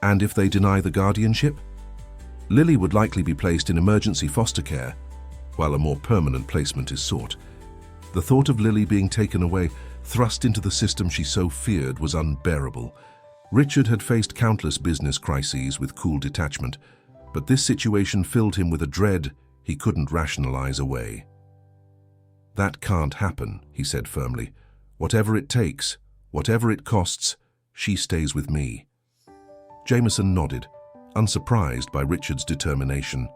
"And if they deny the guardianship?" "Lily would likely be placed in emergency foster care, while a more permanent placement is sought." The thought of Lily being taken away, thrust into the system she so feared, was unbearable. Richard had faced countless business crises with cool detachment, but this situation filled him with a dread he couldn't rationalize away. "That can't happen," he said firmly. "Whatever it takes, whatever it costs, she stays with me." Jameson nodded, unsurprised by Richard's determination.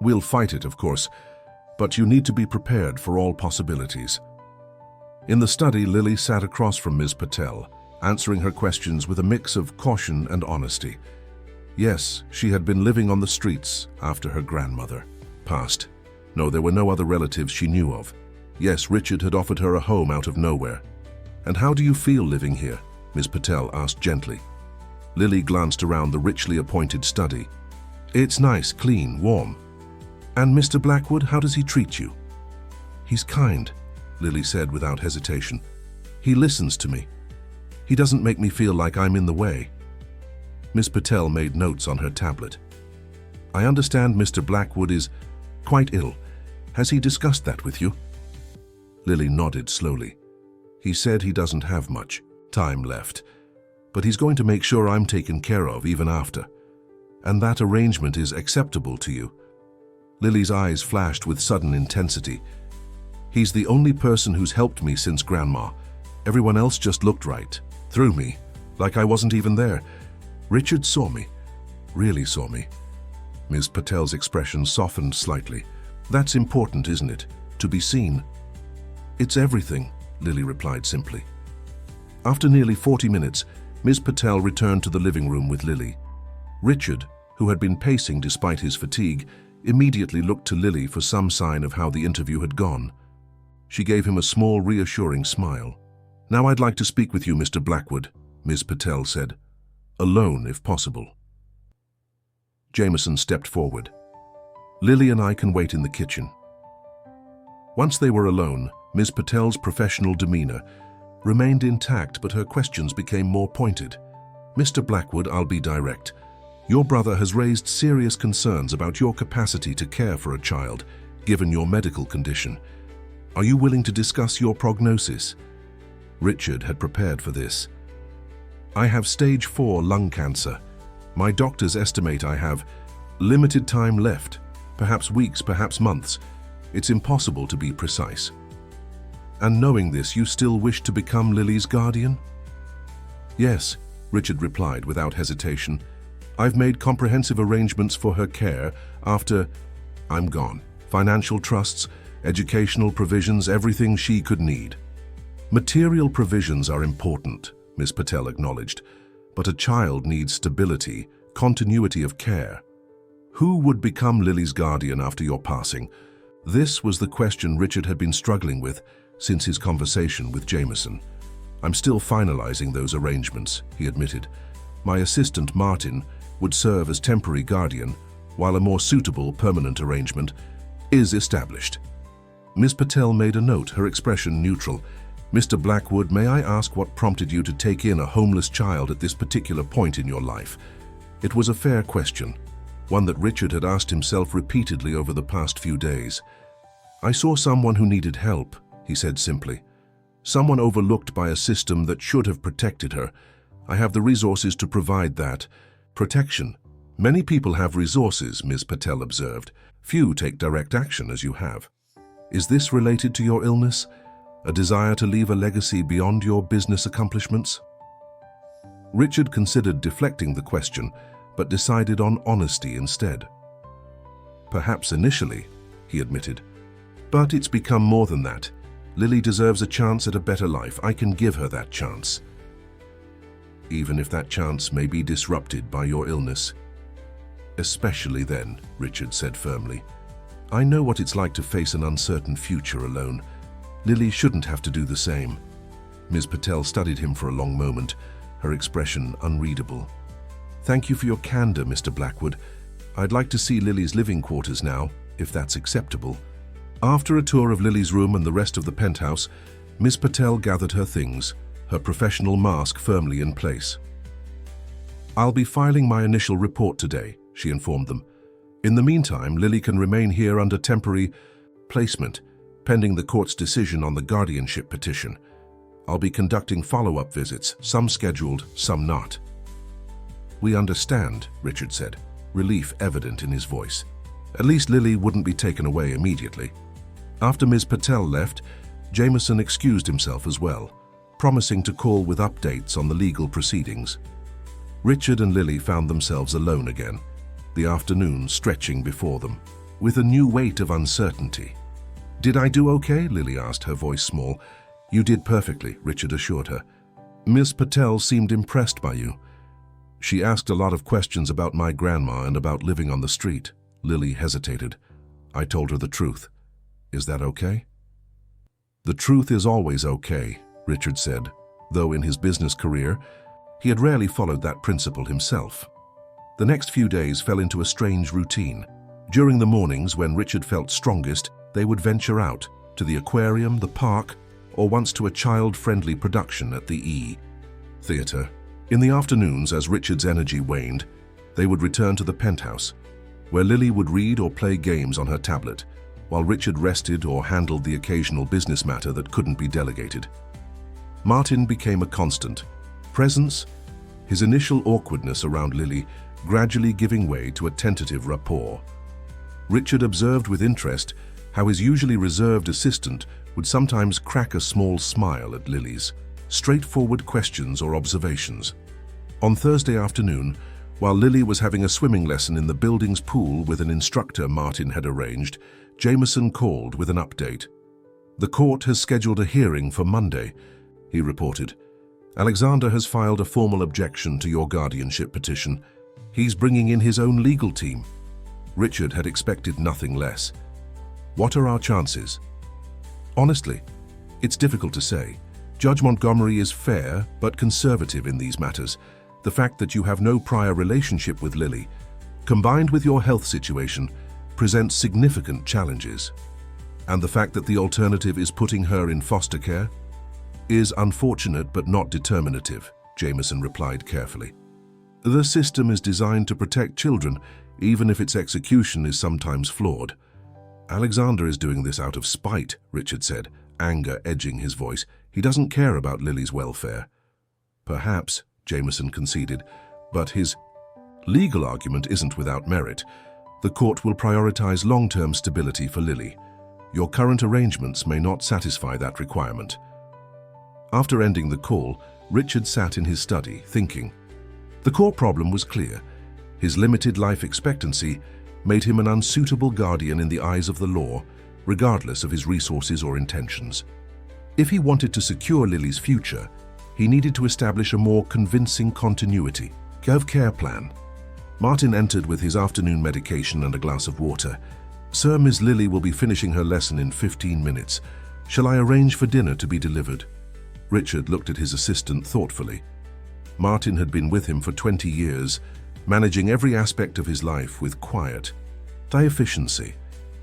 "We'll fight it, of course, but you need to be prepared for all possibilities." In the study, Lily sat across from Ms. Patel, answering her questions with a mix of caution and honesty. Yes, she had been living on the streets after her grandmother passed. No, there were no other relatives she knew of. Yes, Richard had offered her a home out of nowhere. "And how do you feel living here?" Ms. Patel asked gently. Lily glanced around the richly appointed study. "It's nice, clean, warm." "And Mr. Blackwood, how does he treat you?" "He's kind," Lily said without hesitation. "He listens to me. He doesn't make me feel like I'm in the way." Miss Patel made notes on her tablet. "I understand Mr. Blackwood is quite ill. Has he discussed that with you?" Lily nodded slowly. "He said he doesn't have much time left, but he's going to make sure I'm taken care of even after. And that arrangement is acceptable to you?" Lily's eyes flashed with sudden intensity. "He's the only person who's helped me since Grandma. Everyone else just looked right through me, like I wasn't even there. Richard saw me, really saw me." Ms. Patel's expression softened slightly. "That's important, isn't it? To be seen." "It's everything," Lily replied simply. After nearly 40 minutes, Ms. Patel returned to the living room with Lily. Richard, who had been pacing despite his fatigue, immediately looked to Lily for some sign of how the interview had gone. She gave him a small, reassuring smile. "Now I'd like to speak with you, Mr. Blackwood," Ms. Patel said. "Alone, if possible." Jameson stepped forward. "Lily and I can wait in the kitchen." Once they were alone, Ms. Patel's professional demeanor remained intact, but her questions became more pointed. "Mr. Blackwood, I'll be direct. Your brother has raised serious concerns about your capacity to care for a child, given your medical condition. Are you willing to discuss your prognosis?" Richard had prepared for this. "I have stage 4 lung cancer. My doctors estimate I have limited time left, perhaps weeks, perhaps months. It's impossible to be precise." "And knowing this, you still wish to become Lily's guardian?" "Yes," Richard replied without hesitation. "I've made comprehensive arrangements for her care after I'm gone. Financial trusts, educational provisions, everything she could need." "Material provisions are important," Ms. Patel acknowledged, "but a child needs stability, continuity of care." Who would become Lily's guardian after your passing? This was the question Richard had been struggling with since his conversation with Jameson. I'm still finalizing those arrangements, he admitted. My assistant, Martin, would serve as temporary guardian, while a more suitable permanent arrangement is established. Ms. Patel made a note, her expression neutral. Mr. Blackwood, may I ask what prompted you to take in a homeless child at this particular point in your life? It was a fair question, one that Richard had asked himself repeatedly over the past few days. I saw someone who needed help, he said simply. Someone overlooked by a system that should have protected her. I have the resources to provide that protection. Many people have resources, Ms. Patel observed. Few take direct action as you have. Is this related to your illness? A desire to leave a legacy beyond your business accomplishments? Richard considered deflecting the question, but decided on honesty instead. Perhaps initially, he admitted. But it's become more than that. Lily deserves a chance at a better life. I can give her that chance. Even if that chance may be disrupted by your illness. Especially then, Richard said firmly. I know what it's like to face an uncertain future alone. Lily shouldn't have to do the same. Ms. Patel studied him for a long moment, her expression unreadable. Thank you for your candor, Mr. Blackwood. I'd like to see Lily's living quarters now, if that's acceptable. After a tour of Lily's room and the rest of the penthouse, Ms. Patel gathered her things, her professional mask firmly in place. I'll be filing my initial report today, she informed them. In the meantime, Lily can remain here under temporary placement, pending the court's decision on the guardianship petition. I'll be conducting follow-up visits, some scheduled, some not. We understand, Richard said, relief evident in his voice. At least Lily wouldn't be taken away immediately. After Ms. Patel left, Jameson excused himself as well, promising to call with updates on the legal proceedings. Richard and Lily found themselves alone again, the afternoon stretching before them, with a new weight of uncertainty. Did I do okay? Lily asked, her voice small. You did perfectly, Richard assured her. Ms. Patel seemed impressed by you. She asked a lot of questions about my grandma and about living on the street. Lily hesitated. I told her the truth. Is that okay? The truth is always okay, Richard said, though in his business career, he had rarely followed that principle himself. The next few days fell into a strange routine. During the mornings, when Richard felt strongest, they would venture out to the aquarium, the park, or once to a child-friendly production at the E Theatre. In the afternoons, as Richard's energy waned, they would return to the penthouse, where Lily would read or play games on her tablet, while Richard rested or handled the occasional business matter that couldn't be delegated. Martin became a constant presence, his initial awkwardness around Lily gradually giving way to a tentative rapport. Richard observed with interest how his usually reserved assistant would sometimes crack a small smile at Lily's straightforward questions or observations. On Thursday afternoon, while Lily was having a swimming lesson in the building's pool with an instructor Martin had arranged, Jameson called with an update. The court has scheduled a hearing for Monday, he reported. Alexander has filed a formal objection to your guardianship petition. He's bringing in his own legal team. Richard had expected nothing less. What are our chances? Honestly, it's difficult to say. Judge Montgomery is fair but conservative in these matters. The fact that you have no prior relationship with Lily, combined with your health situation, presents significant challenges. And the fact that the alternative is putting her in foster care is unfortunate but not determinative, Jameson replied carefully. The system is designed to protect children, even if its execution is sometimes flawed. Alexander is doing this out of spite, Richard said, anger edging his voice. He doesn't care about Lily's welfare. Perhaps, Jameson conceded, but his legal argument isn't without merit. The court will prioritize long-term stability for Lily. Your current arrangements may not satisfy that requirement. After ending the call, Richard sat in his study, thinking. The core problem was clear. His limited life expectancy made him an unsuitable guardian in the eyes of the law, regardless of his resources or intentions. If he wanted to secure Lily's future, he needed to establish a more convincing continuity of care plan. Martin entered with his afternoon medication and a glass of water. "Sir, Miss Lily will be finishing her lesson in 15 minutes. Shall I arrange for dinner to be delivered?" Richard looked at his assistant thoughtfully. Martin had been with him for 20 years, managing every aspect of his life with quiet efficiency.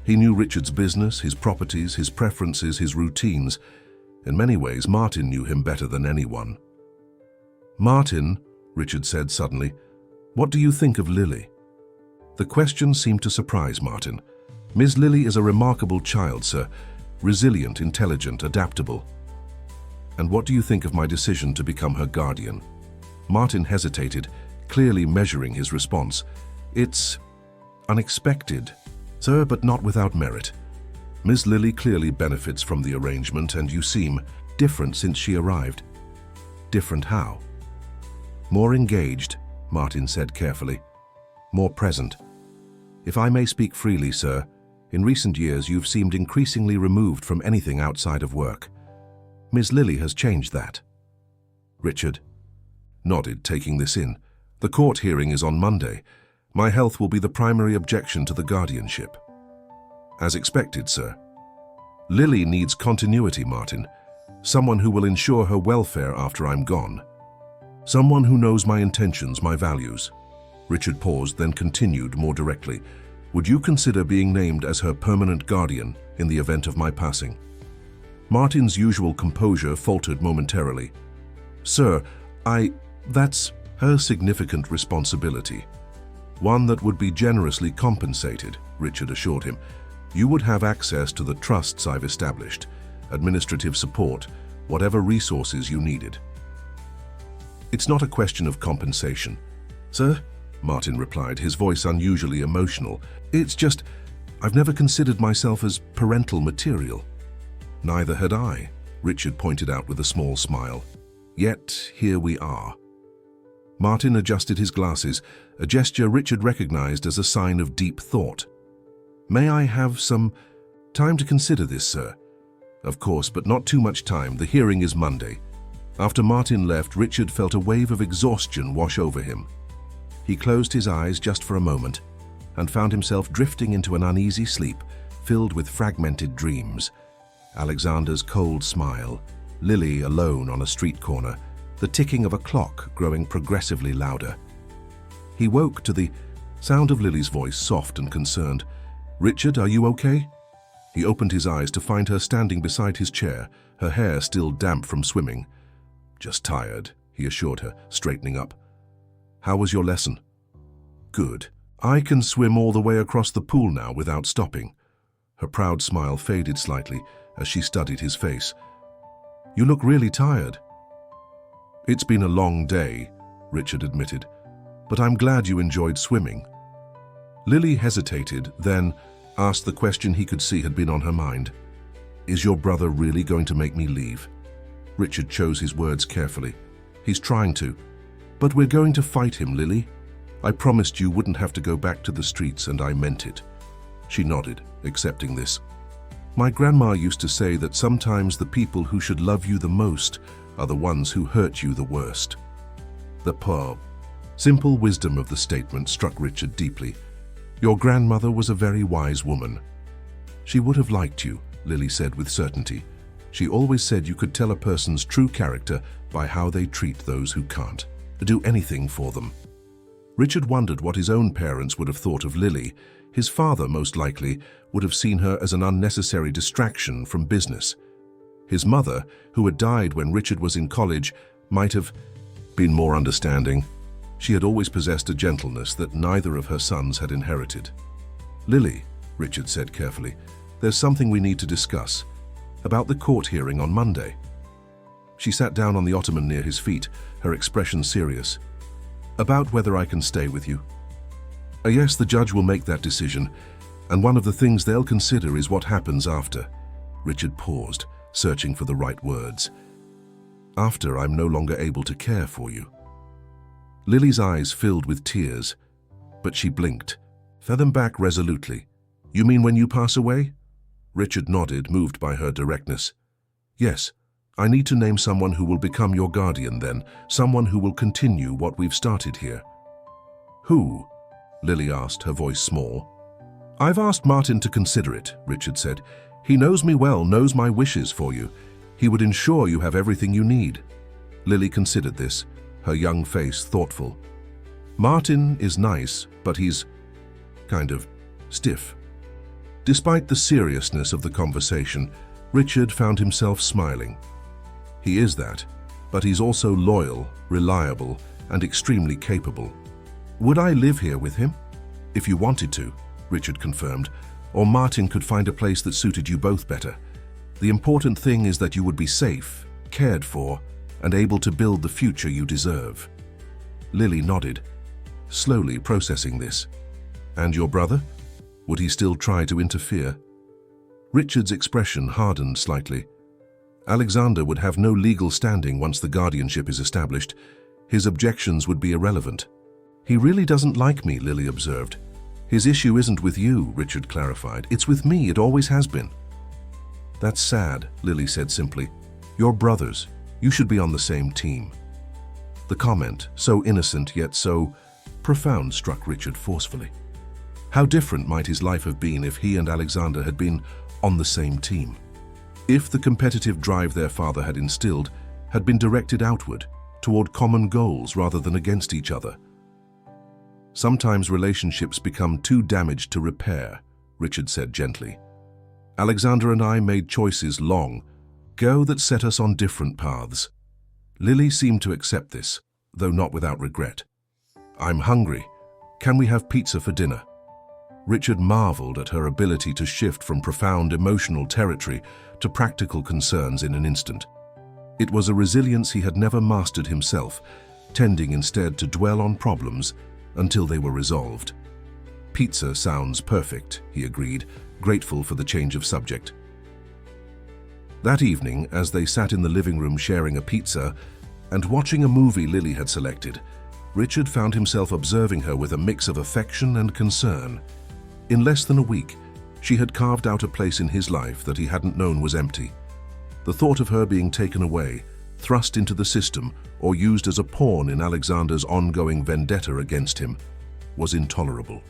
He knew Richard's business, his properties, his preferences, his routines. In many ways, Martin knew him better than anyone. "Martin," Richard said suddenly, "what do you think of Lily?" The question seemed to surprise Martin. "Miss Lily is a remarkable child, sir. Resilient, intelligent, adaptable." "And what do you think of my decision to become her guardian?" Martin hesitated, clearly measuring his response. "It's unexpected, sir, but not without merit. Miss Lily clearly benefits from the arrangement, and you seem different since she arrived." "Different how?" "More engaged," Martin said carefully. "More present. If I may speak freely, sir, in recent years you've seemed increasingly removed from anything outside of work. Miss Lily has changed that." Richard nodded, taking this in. "The court hearing is on Monday. My health will be the primary objection to the guardianship." "As expected, sir." "Lily needs continuity, Martin. Someone who will ensure her welfare after I'm gone. Someone who knows my intentions, my values." Richard paused, then continued more directly. "Would you consider being named as her permanent guardian in the event of my passing?" Martin's usual composure faltered momentarily. "Sir, that's her significant responsibility. One that would be generously compensated," Richard assured him. "You would have access to the trusts I've established, administrative support, whatever resources you needed." "It's not a question of compensation, sir," Martin replied, his voice unusually emotional. "It's just, I've never considered myself as parental material." "Neither had I," Richard pointed out with a small smile. "Yet here we are." Martin adjusted his glasses, a gesture Richard recognized as a sign of deep thought. "May I have some time to consider this, sir?" "Of course, but not too much time. The hearing is Monday." After Martin left, Richard felt a wave of exhaustion wash over him. He closed his eyes just for a moment and found himself drifting into an uneasy sleep filled with fragmented dreams. Alexander's cold smile, Lily alone on a street corner, the ticking of a clock growing progressively louder. He woke to the sound of Lily's voice, soft and concerned. "Richard, are you okay?" He opened his eyes to find her standing beside his chair, her hair still damp from swimming. "Just tired," he assured her, straightening up. "How was your lesson?" "Good. I can swim all the way across the pool now without stopping." Her proud smile faded slightly as she studied his face. "You look really tired." "It's been a long day," Richard admitted, "but I'm glad you enjoyed swimming." Lily hesitated, then asked the question he could see had been on her mind. "Is your brother really going to make me leave?" Richard chose his words carefully. "He's trying to. But we're going to fight him, Lily. I promised you wouldn't have to go back to the streets, and I meant it." She nodded, accepting this. "My grandma used to say that sometimes the people who should love you the most are the ones who hurt you the worst." The simple wisdom of the statement struck Richard deeply. "Your grandmother was a very wise woman." "She would have liked you," Lily said with certainty. "She always said you could tell a person's true character by how they treat those who can't do anything for them." Richard wondered what his own parents would have thought of Lily. His father, most likely, would have seen her as an unnecessary distraction from business. His mother, who had died when Richard was in college, might have been more understanding. She had always possessed a gentleness that neither of her sons had inherited. "Lily," Richard said carefully, "there's something we need to discuss. About the court hearing on Monday." She sat down on the ottoman near his feet, her expression serious. "About whether I can stay with you?" Yes, the judge will make that decision, and one of the things they'll consider is what happens after." Richard paused, searching for the right words. "After I'm no longer able to care for you." Lily's eyes filled with tears, but she blinked. "Fed them back resolutely." "You mean when you pass away?" Richard nodded, moved by her directness. "Yes, I need to name someone who will become your guardian then, someone who will continue what we've started here." "Who?" Lily asked, her voice small. "I've asked Martin to consider it," Richard said. "He knows me well, knows my wishes for you. He would ensure you have everything you need." Lily considered this, her young face thoughtful. "Martin is nice, but he's kind of stiff." Despite the seriousness of the conversation, Richard found himself smiling. He is that, but he's also loyal, reliable, and extremely capable. "Would I live here with him?" "If you wanted to," Richard confirmed, "or Martin could find a place that suited you both better. The important thing is that you would be safe, cared for, and able to build the future you deserve." Lily nodded, slowly processing this. "And your brother? Would he still try to interfere?" Richard's expression hardened slightly. "Alexander would have no legal standing once the guardianship is established. His objections would be irrelevant." "He really doesn't like me," Lily observed. "His issue isn't with you," Richard clarified. "It's with me, it always has been." "That's sad," Lily said simply. "You're brothers. You should be on the same team." The comment, so innocent yet so profound, struck Richard forcefully. How different might his life have been if he and Alexander had been on the same team? If the competitive drive their father had instilled had been directed outward, toward common goals rather than against each other. "Sometimes relationships become too damaged to repair," Richard said gently. "Alexander and I made choices long ago that set us on different paths." Lily seemed to accept this, though not without regret. "I'm hungry. Can we have pizza for dinner?" Richard marveled at her ability to shift from profound emotional territory to practical concerns in an instant. It was a resilience he had never mastered himself, tending instead to dwell on problems until they were resolved. "Pizza sounds perfect," he agreed, grateful for the change of subject. That evening, as they sat in the living room sharing a pizza and watching a movie Lily had selected, Richard found himself observing her with a mix of affection and concern. In less than a week, she had carved out a place in his life that he hadn't known was empty. The thought of her being taken away, thrust into the system, or used as a pawn in Alexander's ongoing vendetta against him, was intolerable.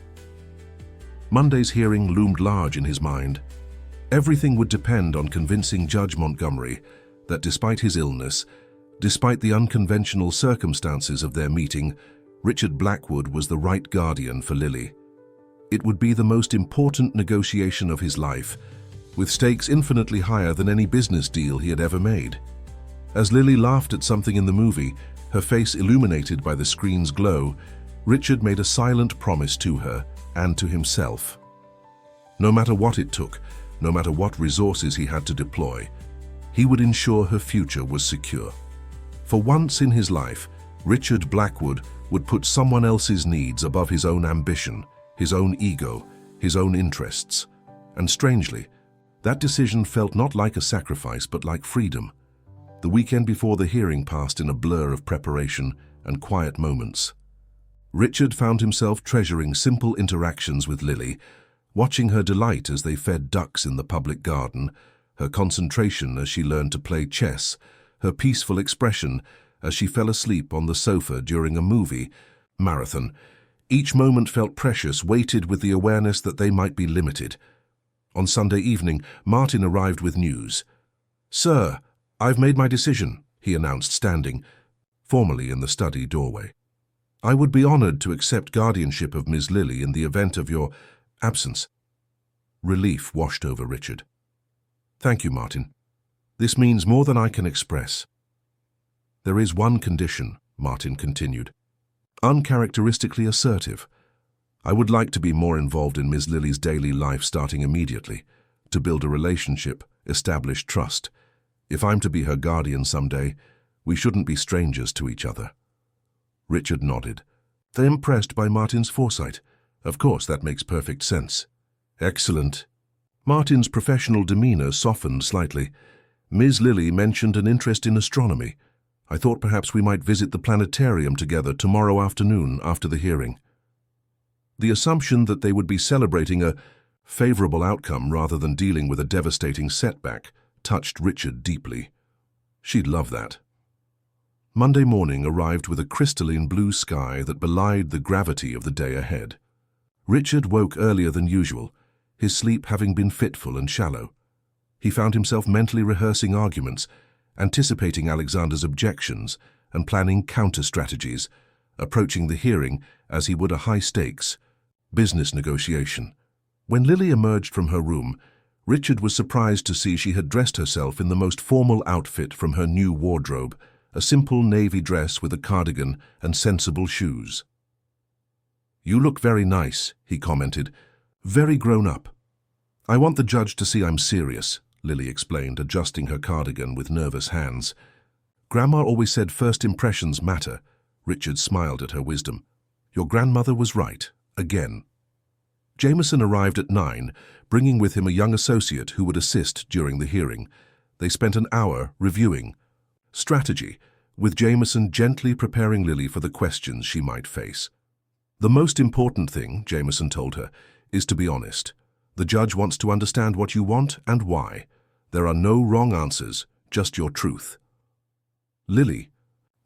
Monday's hearing loomed large in his mind. Everything would depend on convincing Judge Montgomery that despite his illness, despite the unconventional circumstances of their meeting, Richard Blackwood was the right guardian for Lily. It would be the most important negotiation of his life, with stakes infinitely higher than any business deal he had ever made. As Lily laughed at something in the movie, her face illuminated by the screen's glow, Richard made a silent promise to her and to himself. No matter what it took, no matter what resources he had to deploy, he would ensure her future was secure. For once in his life, Richard Blackwood would put someone else's needs above his own ambition, his own ego, his own interests. And strangely, that decision felt not like a sacrifice but like freedom. The weekend before the hearing passed in a blur of preparation and quiet moments. Richard found himself treasuring simple interactions with Lily, watching her delight as they fed ducks in the public garden, her concentration as she learned to play chess, her peaceful expression as she fell asleep on the sofa during a movie marathon. Each moment felt precious, weighted with the awareness that they might be limited. On Sunday evening, Martin arrived with news. "Sir, I've made my decision," he announced, standing formally in the study doorway. "I would be honored to accept guardianship of Ms. Lily in the event of your absence." Relief washed over Richard. "Thank you, Martin. This means more than I can express." "There is one condition," Martin continued, uncharacteristically assertive. "I would like to be more involved in Ms. Lily's daily life starting immediately, to build a relationship, establish trust. If I'm to be her guardian someday, we shouldn't be strangers to each other." Richard nodded, impressed by Martin's foresight. "Of course, that makes perfect sense." "Excellent." Martin's professional demeanor softened slightly. "Ms. Lily mentioned an interest in astronomy. I thought perhaps we might visit the planetarium together tomorrow afternoon after the hearing." The assumption that they would be celebrating a favorable outcome rather than dealing with a devastating setback touched Richard deeply. She'd love that. Monday morning arrived with a crystalline blue sky that belied the gravity of the day ahead. Richard woke earlier than usual, his sleep having been fitful and shallow. He found himself mentally rehearsing arguments, anticipating Alexander's objections and planning counter-strategies, approaching the hearing as he would a high-stakes business negotiation. When Lily emerged from her room, Richard was surprised to see she had dressed herself in the most formal outfit from her new wardrobe, a simple navy dress with a cardigan and sensible shoes. "You look very nice," he commented, "very grown up." "I want the judge to see I'm serious," Lily explained, adjusting her cardigan with nervous hands. "Grandma always said first impressions matter." Richard smiled at her wisdom. "Your grandmother was right, again." Jameson arrived at 9, bringing with him a young associate who would assist during the hearing. They spent an hour reviewing strategy, with Jameson gently preparing Lily for the questions she might face. "The most important thing," Jameson told her, "is to be honest. The judge wants to understand what you want and why. There are no wrong answers, just your truth." Lily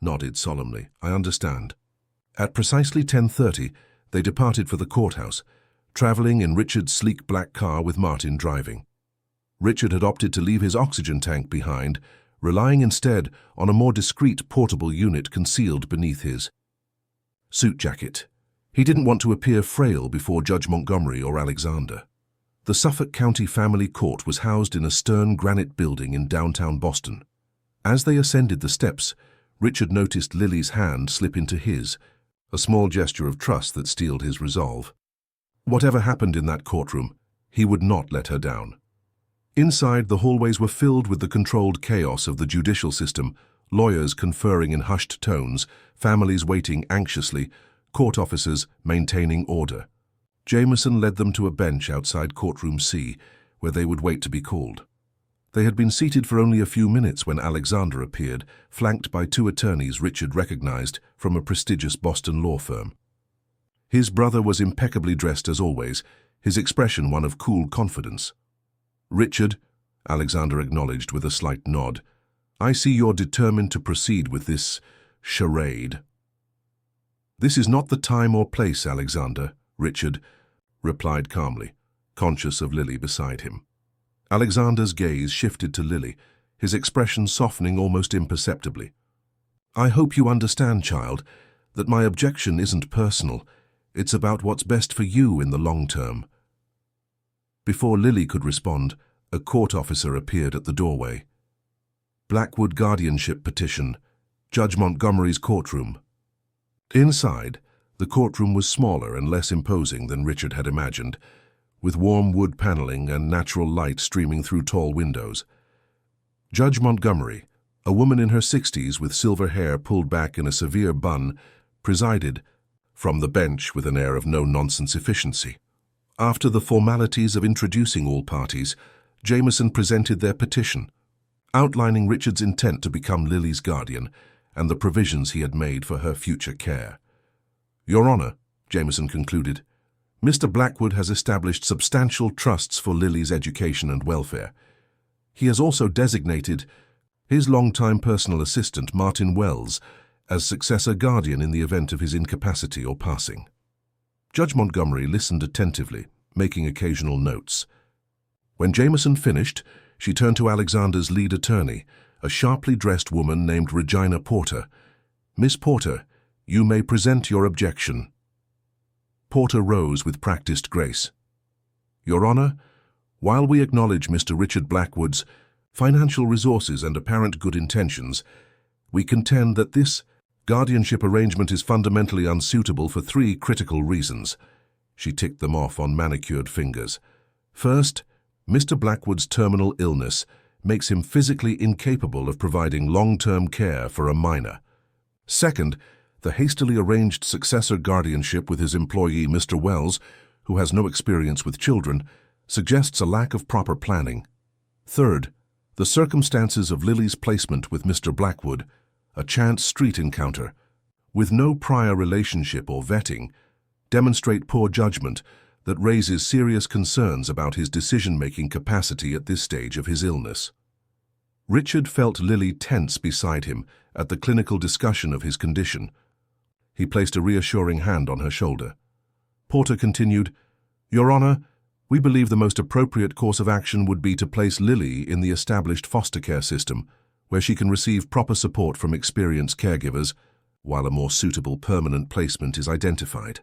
nodded solemnly. "I understand." At precisely 10:30, they departed for the courthouse, traveling in Richard's sleek black car with Martin driving. Richard had opted to leave his oxygen tank behind, relying instead on a more discreet portable unit concealed beneath his suit jacket. He didn't want to appear frail before Judge Montgomery or Alexander. The Suffolk County Family Court was housed in a stern granite building in downtown Boston. As they ascended the steps, Richard noticed Lily's hand slip into his, a small gesture of trust that steeled his resolve. Whatever happened in that courtroom, he would not let her down. Inside, the hallways were filled with the controlled chaos of the judicial system, lawyers conferring in hushed tones, families waiting anxiously, court officers maintaining order. Jameson led them to a bench outside courtroom C, where they would wait to be called. They had been seated for only a few minutes when Alexander appeared, flanked by 2 attorneys Richard recognized from a prestigious Boston law firm. His brother was impeccably dressed as always, his expression one of cool confidence. "Richard," Alexander acknowledged with a slight nod, "I see you're determined to proceed with this charade." "This is not the time or place, Alexander," Richard replied calmly, conscious of Lily beside him. Alexander's gaze shifted to Lily, his expression softening almost imperceptibly. "I hope you understand, child, that my objection isn't personal. It's about what's best for you in the long term." Before Lily could respond, a court officer appeared at the doorway. "Blackwood guardianship petition, Judge Montgomery's courtroom." Inside, the courtroom was smaller and less imposing than Richard had imagined, with warm wood paneling and natural light streaming through tall windows. Judge Montgomery, a woman in her 60s with silver hair pulled back in a severe bun, presided from the bench with an air of no-nonsense efficiency. After the formalities of introducing all parties, Jameson presented their petition, outlining Richard's intent to become Lily's guardian and the provisions he had made for her future care. "Your Honor," Jameson concluded, "Mr. Blackwood has established substantial trusts for Lily's education and welfare. He has also designated his longtime personal assistant, Martin Wells, as successor guardian in the event of his incapacity or passing." Judge Montgomery listened attentively, making occasional notes. When Jameson finished, she turned to Alexander's lead attorney, a sharply dressed woman named Regina Porter. "Miss Porter, you may present your objection." Porter rose with practiced grace. "Your Honor, while we acknowledge Mr. Richard Blackwood's financial resources and apparent good intentions, we contend that this guardianship arrangement is fundamentally unsuitable for 3 critical reasons." She ticked them off on manicured fingers. "First, Mr. Blackwood's terminal illness makes him physically incapable of providing long-term care for a minor. Second, the hastily arranged successor guardianship with his employee, Mr. Wells, who has no experience with children, suggests a lack of proper planning. Third, the circumstances of Lily's placement with Mr. Blackwood, a chance street encounter, with no prior relationship or vetting, demonstrate poor judgment that raises serious concerns about his decision-making capacity at this stage of his illness." Richard felt Lily tense beside him at the clinical discussion of his condition. He placed a reassuring hand on her shoulder. Porter continued, "Your Honor, we believe the most appropriate course of action would be to place Lily in the established foster care system, where she can receive proper support from experienced caregivers, while a more suitable permanent placement is identified."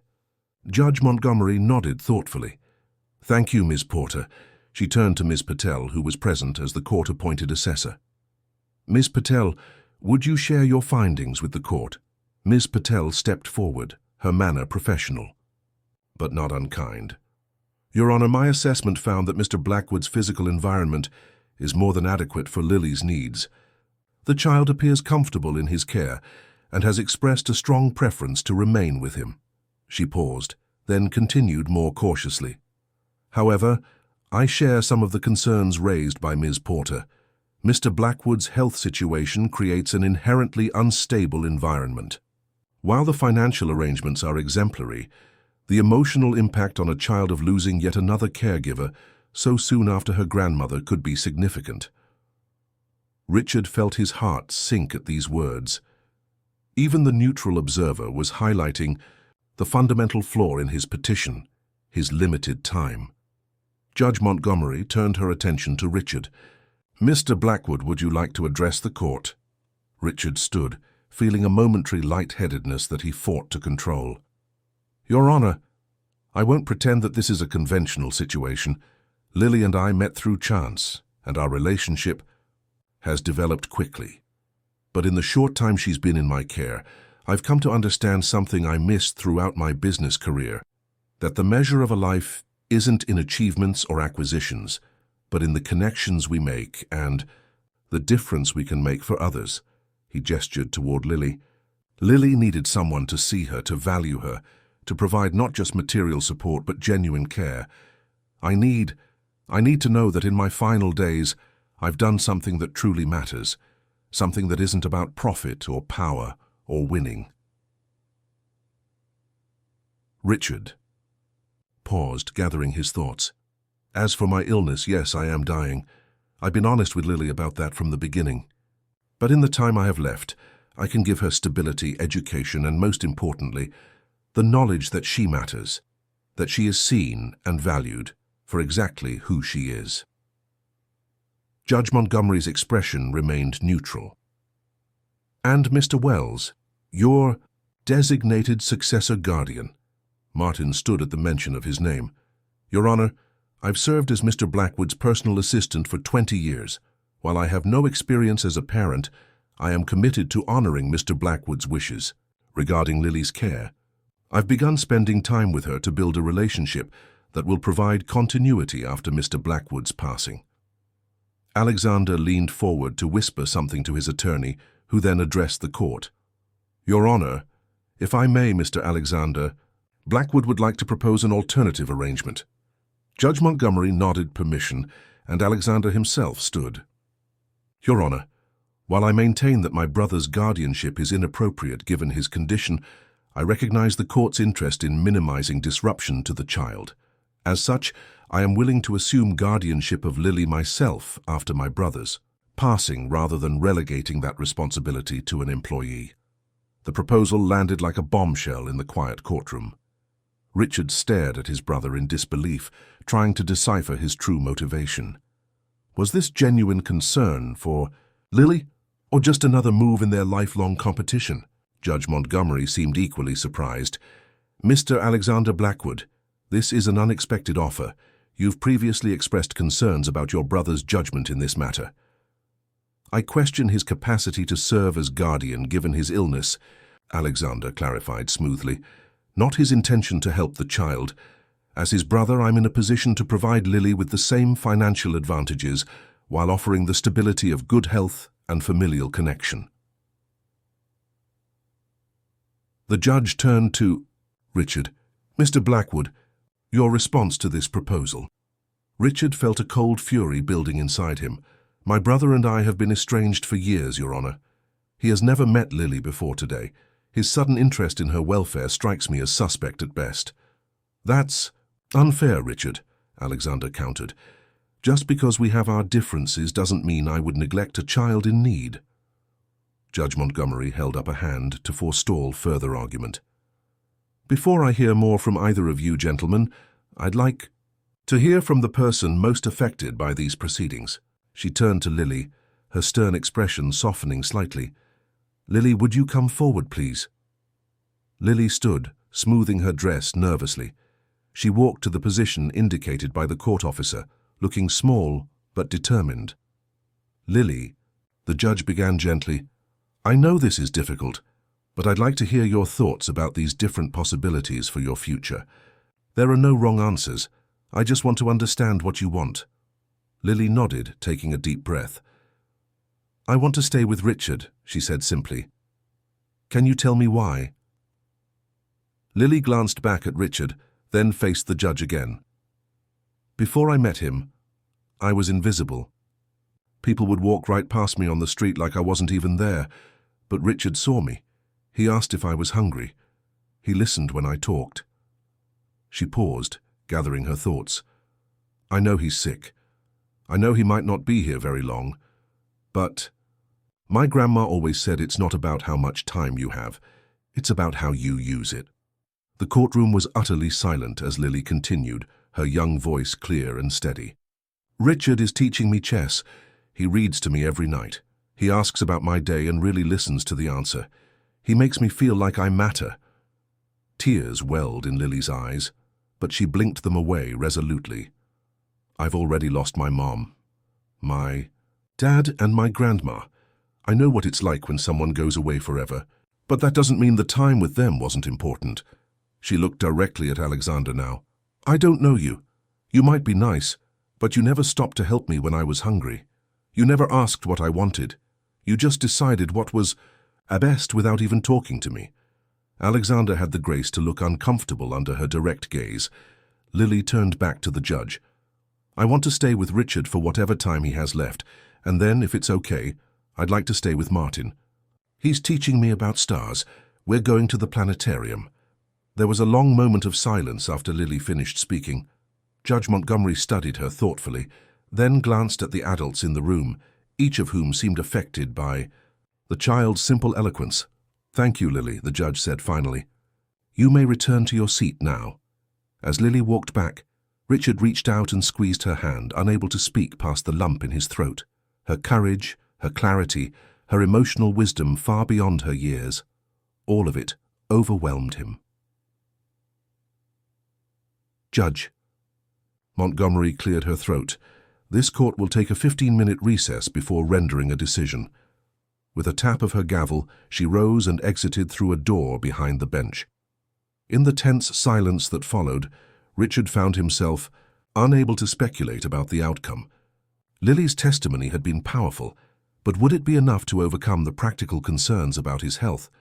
Judge Montgomery nodded thoughtfully. "Thank you, Ms. Porter." She turned to Ms. Patel, who was present as the court-appointed assessor. "Ms. Patel, would you share your findings with the court?" Ms. Patel stepped forward, her manner professional, but not unkind. "Your Honor, my assessment found that Mr. Blackwood's physical environment is more than adequate for Lily's needs. The child appears comfortable in his care and has expressed a strong preference to remain with him." She paused, then continued more cautiously. "However, I share some of the concerns raised by Ms. Porter. Mr. Blackwood's health situation creates an inherently unstable environment. While the financial arrangements are exemplary, the emotional impact on a child of losing yet another caregiver so soon after her grandmother could be significant." Richard felt his heart sink at these words. Even the neutral observer was highlighting the fundamental flaw in his petition, his limited time. Judge Montgomery turned her attention to Richard. "Mr. Blackwood, would you like to address the court?" Richard stood, feeling a momentary lightheadedness that he fought to control. "Your Honor, I won't pretend that this is a conventional situation. Lily and I met through chance, and our relationship has developed quickly. But in the short time she's been in my care, I've come to understand something I missed throughout my business career, that the measure of a life isn't in achievements or acquisitions, but in the connections we make and the difference we can make for others." He gestured toward Lily. "Lily needed someone to see her, to value her, to provide not just material support but genuine care. I need to know that in my final days I've done something that truly matters, something that isn't about profit or power or winning." Richard paused, gathering his thoughts. "As for my illness, yes, I am dying. I've been honest with Lily about that from the beginning. But in the time I have left, I can give her stability, education, and most importantly, the knowledge that she matters, that she is seen and valued for exactly who she is." Judge Montgomery's expression remained neutral. "And Mr. Wells, your designated successor guardian." Martin stood at the mention of his name. "Your Honor, I've served as Mr. Blackwood's personal assistant for 20 years. While I have no experience as a parent, I am committed to honoring Mr. Blackwood's wishes regarding Lily's care. I've begun spending time with her to build a relationship that will provide continuity after Mr. Blackwood's passing." Alexander leaned forward to whisper something to his attorney, who then addressed the court. "Your Honor, if I may, Mr. Alexander, Blackwood would like to propose an alternative arrangement." Judge Montgomery nodded permission, and Alexander himself stood. "Your Honor, while I maintain that my brother's guardianship is inappropriate given his condition, I recognize the court's interest in minimizing disruption to the child. As such, I am willing to assume guardianship of Lily myself after my brother's passing rather than relegating that responsibility to an employee." The proposal landed like a bombshell in the quiet courtroom. Richard stared at his brother in disbelief, trying to decipher his true motivation. Was this genuine concern for Lily, or just another move in their lifelong competition? Judge Montgomery seemed equally surprised. "Mr. Alexander Blackwood, this is an unexpected offer. You've previously expressed concerns about your brother's judgment in this matter. I question his capacity to serve as guardian given his illness," Alexander clarified smoothly. "Not his intention to help the child. As his brother, I'm in a position to provide Lily with the same financial advantages while offering the stability of good health and familial connection." The judge turned to Richard. "Mr. Blackwood, your response to this proposal." Richard felt a cold fury building inside him. "My brother and I have been estranged for years, Your Honor. He has never met Lily before today. His sudden interest in her welfare strikes me as suspect at best." "That's unfair, Richard," Alexander countered. "Just because we have our differences doesn't mean I would neglect a child in need." Judge Montgomery held up a hand to forestall further argument. Before I hear more from either of you gentlemen, I'd like to hear from the person most affected by these proceedings. She turned to Lily, her stern expression softening slightly. Lily, would you come forward, please? Lily stood, smoothing her dress nervously. She walked to the position indicated by the court officer, looking small but determined. Lily, the judge began gently, I know this is difficult, but I'd like to hear your thoughts about these different possibilities for your future. There are no wrong answers. I just want to understand what you want. Lily nodded, taking a deep breath. I want to stay with Richard, she said simply. Can you tell me why? Lily glanced back at Richard, then faced the judge again. Before I met him, I was invisible. People would walk right past me on the street like I wasn't even there, but Richard saw me. He asked if I was hungry. He listened when I talked. She paused, gathering her thoughts. I know he's sick. I know he might not be here very long, but my grandma always said it's not about how much time you have, it's about how you use it. The courtroom was utterly silent as Lily continued, her young voice clear and steady. Richard is teaching me chess. He reads to me every night. He asks about my day and really listens to the answer. He makes me feel like I matter. Tears welled in Lily's eyes, but she blinked them away resolutely. I've already lost my mom, my dad and my grandma. I know what it's like when someone goes away forever, but that doesn't mean the time with them wasn't important. She looked directly at Alexander now. I don't know you. You might be nice, but you never stopped to help me when I was hungry. You never asked what I wanted. You just decided what was best without even talking to me. Alexander had the grace to look uncomfortable under her direct gaze. Lily turned back to the judge. I want to stay with Richard for whatever time he has left, and then, if it's okay, I'd like to stay with Martin. He's teaching me about stars. We're going to the planetarium. There was a long moment of silence after Lily finished speaking. Judge Montgomery studied her thoughtfully, then glanced at the adults in the room, each of whom seemed affected by the child's simple eloquence. Thank you, Lily, the judge said finally. You may return to your seat now. As Lily walked back, Richard reached out and squeezed her hand, unable to speak past the lump in his throat. Her courage, her clarity, her emotional wisdom far beyond her years. All of it overwhelmed him. Judge. Montgomery cleared her throat. This court will take a 15-minute recess before rendering a decision. With a tap of her gavel, she rose and exited through a door behind the bench. In the tense silence that followed, Richard found himself unable to speculate about the outcome. Lily's testimony had been powerful, but would it be enough to overcome the practical concerns about his health?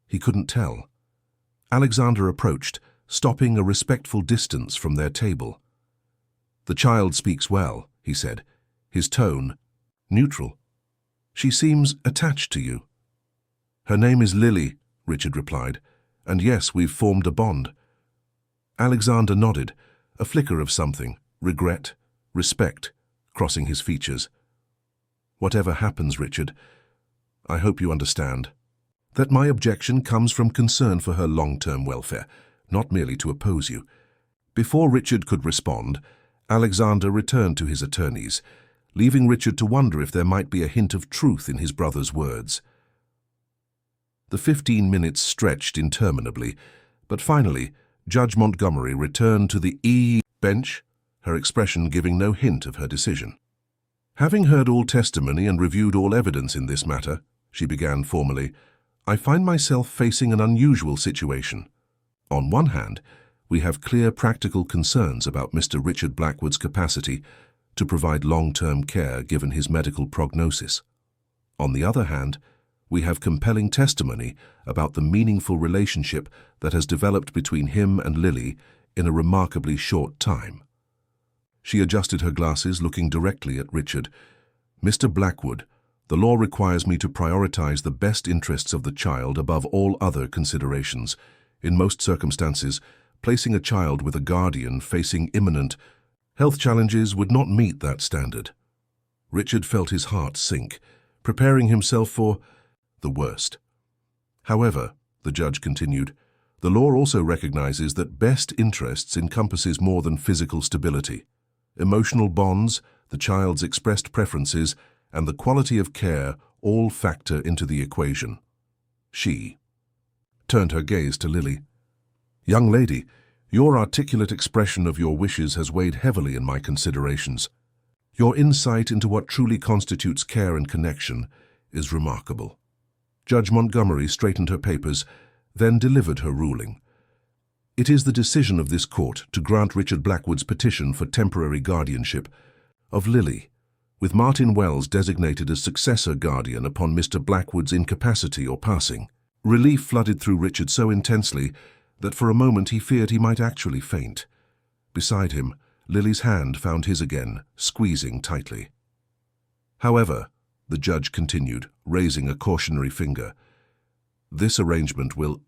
He couldn't tell. Alexander approached, stopping a respectful distance from their table. The child speaks well, he said, his tone neutral. She seems attached to you. Her name is Lily, Richard replied, and yes, we've formed a bond. Alexander nodded, a flicker of something, regret, respect, crossing his features. Whatever happens, Richard, I hope you understand that my objection comes from concern for her long-term welfare, not merely to oppose you. Before Richard could respond, Alexander returned to his attorneys, leaving Richard to wonder if there might be a hint of truth in his brother's words. The 15 minutes stretched interminably, but finally, Judge Montgomery returned to the bench, her expression giving no hint of her decision. Having heard all testimony and reviewed all evidence in this matter, she began formally, I find myself facing an unusual situation. On one hand, we have clear practical concerns about Mr. Richard Blackwood's capacity to provide long-term care given his medical prognosis. On the other hand, we have compelling testimony about the meaningful relationship that has developed between him and Lily in a remarkably short time. She adjusted her glasses, looking directly at Richard. Mr. Blackwood, the law requires me to prioritize the best interests of the child above all other considerations. In most circumstances, placing a child with a guardian facing imminent health challenges would not meet that standard. Richard felt his heart sink, preparing himself for the worst. However, the judge continued, The law also recognizes that best interests encompasses more than physical stability. Emotional bonds, the child's expressed preferences, and the quality of care all factor into the equation. She turned her gaze to Lily. "Young lady, your articulate expression of your wishes has weighed heavily in my considerations. Your insight into what truly constitutes care and connection is remarkable." Judge Montgomery straightened her papers, then delivered her ruling. "It is the decision of this court to grant Richard Blackwood's petition for temporary guardianship of Lily, with Martin Wells designated as successor guardian upon Mr. Blackwood's incapacity or passing." Relief flooded through Richard so intensely that for a moment he feared he might actually faint. Beside him, Lily's hand found his again, squeezing tightly. "However," the judge continued, raising a cautionary finger, "this arrangement will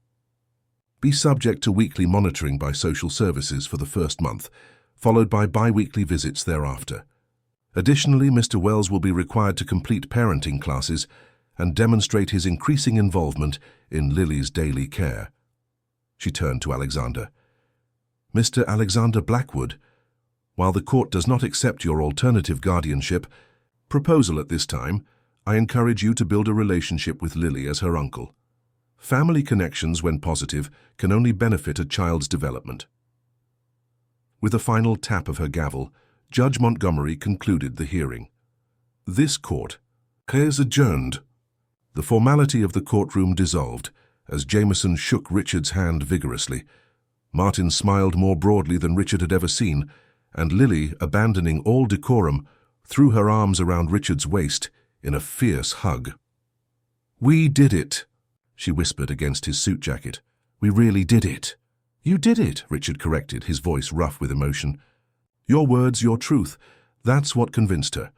be subject to weekly monitoring by social services for the first month, followed by bi-weekly visits thereafter. Additionally, Mr. Wells will be required to complete parenting classes and demonstrate his increasing involvement in Lily's daily care." She turned to Alexander. "Mr. Alexander Blackwood, while the court does not accept your alternative guardianship proposal at this time, I encourage you to build a relationship with Lily as her uncle. Family connections, when positive, can only benefit a child's development." With a final tap of her gavel, Judge Montgomery concluded the hearing. "This court is adjourned." The formality of the courtroom dissolved as Jameson shook Richard's hand vigorously. Martin smiled more broadly than Richard had ever seen, and Lily, abandoning all decorum, threw her arms around Richard's waist in a fierce hug. "We did it," she whispered against his suit jacket. "We really did it." "You did it," Richard corrected, his voice rough with emotion. "Your words, your truth. That's what convinced her."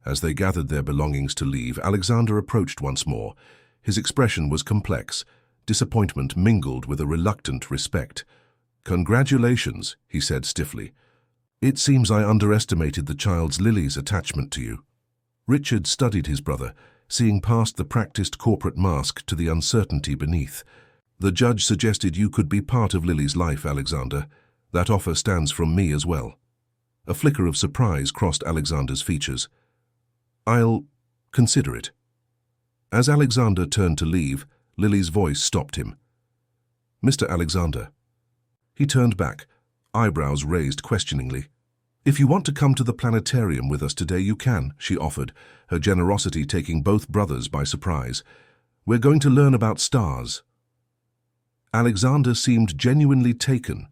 As they gathered their belongings to leave, Alexander approached once more. His expression was complex, disappointment mingled with a reluctant respect. "Congratulations," he said stiffly. "It seems I underestimated the child's Lily's attachment to you." Richard studied his brother, seeing past the practiced corporate mask to the uncertainty beneath. "The judge suggested you could be part of Lily's life, Alexander. That offer stands from me as well." A flicker of surprise crossed Alexander's features. "I'll consider it." As Alexander turned to leave, Lily's voice stopped him. "Mr. Alexander." He turned back, eyebrows raised questioningly. "If you want to come to the planetarium with us today, you can," she offered, her generosity taking both brothers by surprise. "We're going to learn about stars." Alexander seemed genuinely taken,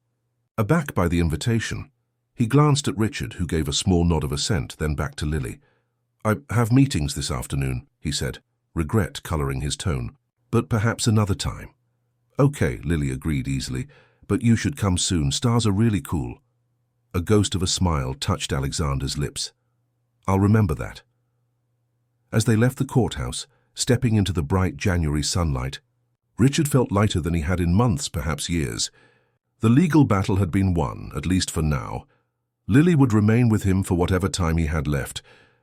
aback by the invitation. He glanced at Richard, who gave a small nod of assent, then back to Lily. "I have meetings this afternoon," he said, regret coloring his tone. "But perhaps another time." "Okay," Lily agreed easily, "but you should come soon. Stars are really cool." A ghost of a smile touched Alexander's lips. "I'll remember that." As they left the courthouse, stepping into the bright January sunlight, Richard felt lighter than he had in months, perhaps years. The legal battle had been won, at least for now. Lily would remain with him for whatever time he had left,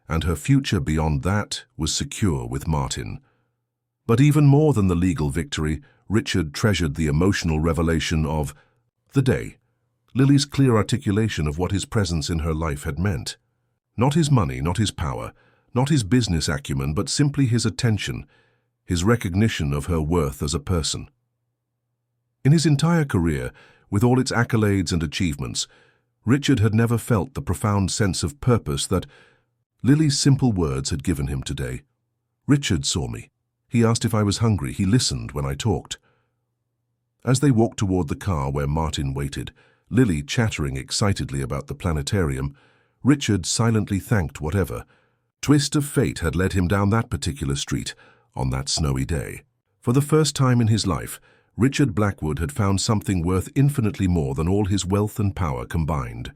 and her future beyond that was secure with Martin. But even more than the legal victory, Richard treasured the emotional revelation of the day. Lily's clear articulation of what his presence in her life had meant. Not his money, not his power, not his business acumen, but simply his attention, his recognition of her worth as a person. In his entire career, with all its accolades and achievements, Richard had never felt the profound sense of purpose that Lily's simple words had given him today. Richard saw me. He asked if I was hungry. He listened when I talked. As they walked toward the car where Martin waited, Lily chattering excitedly about the planetarium, Richard silently thanked whatever twist of fate had led him down that particular street on that snowy day. For the first time in his life, Richard Blackwood had found something worth infinitely more than all his wealth and power combined: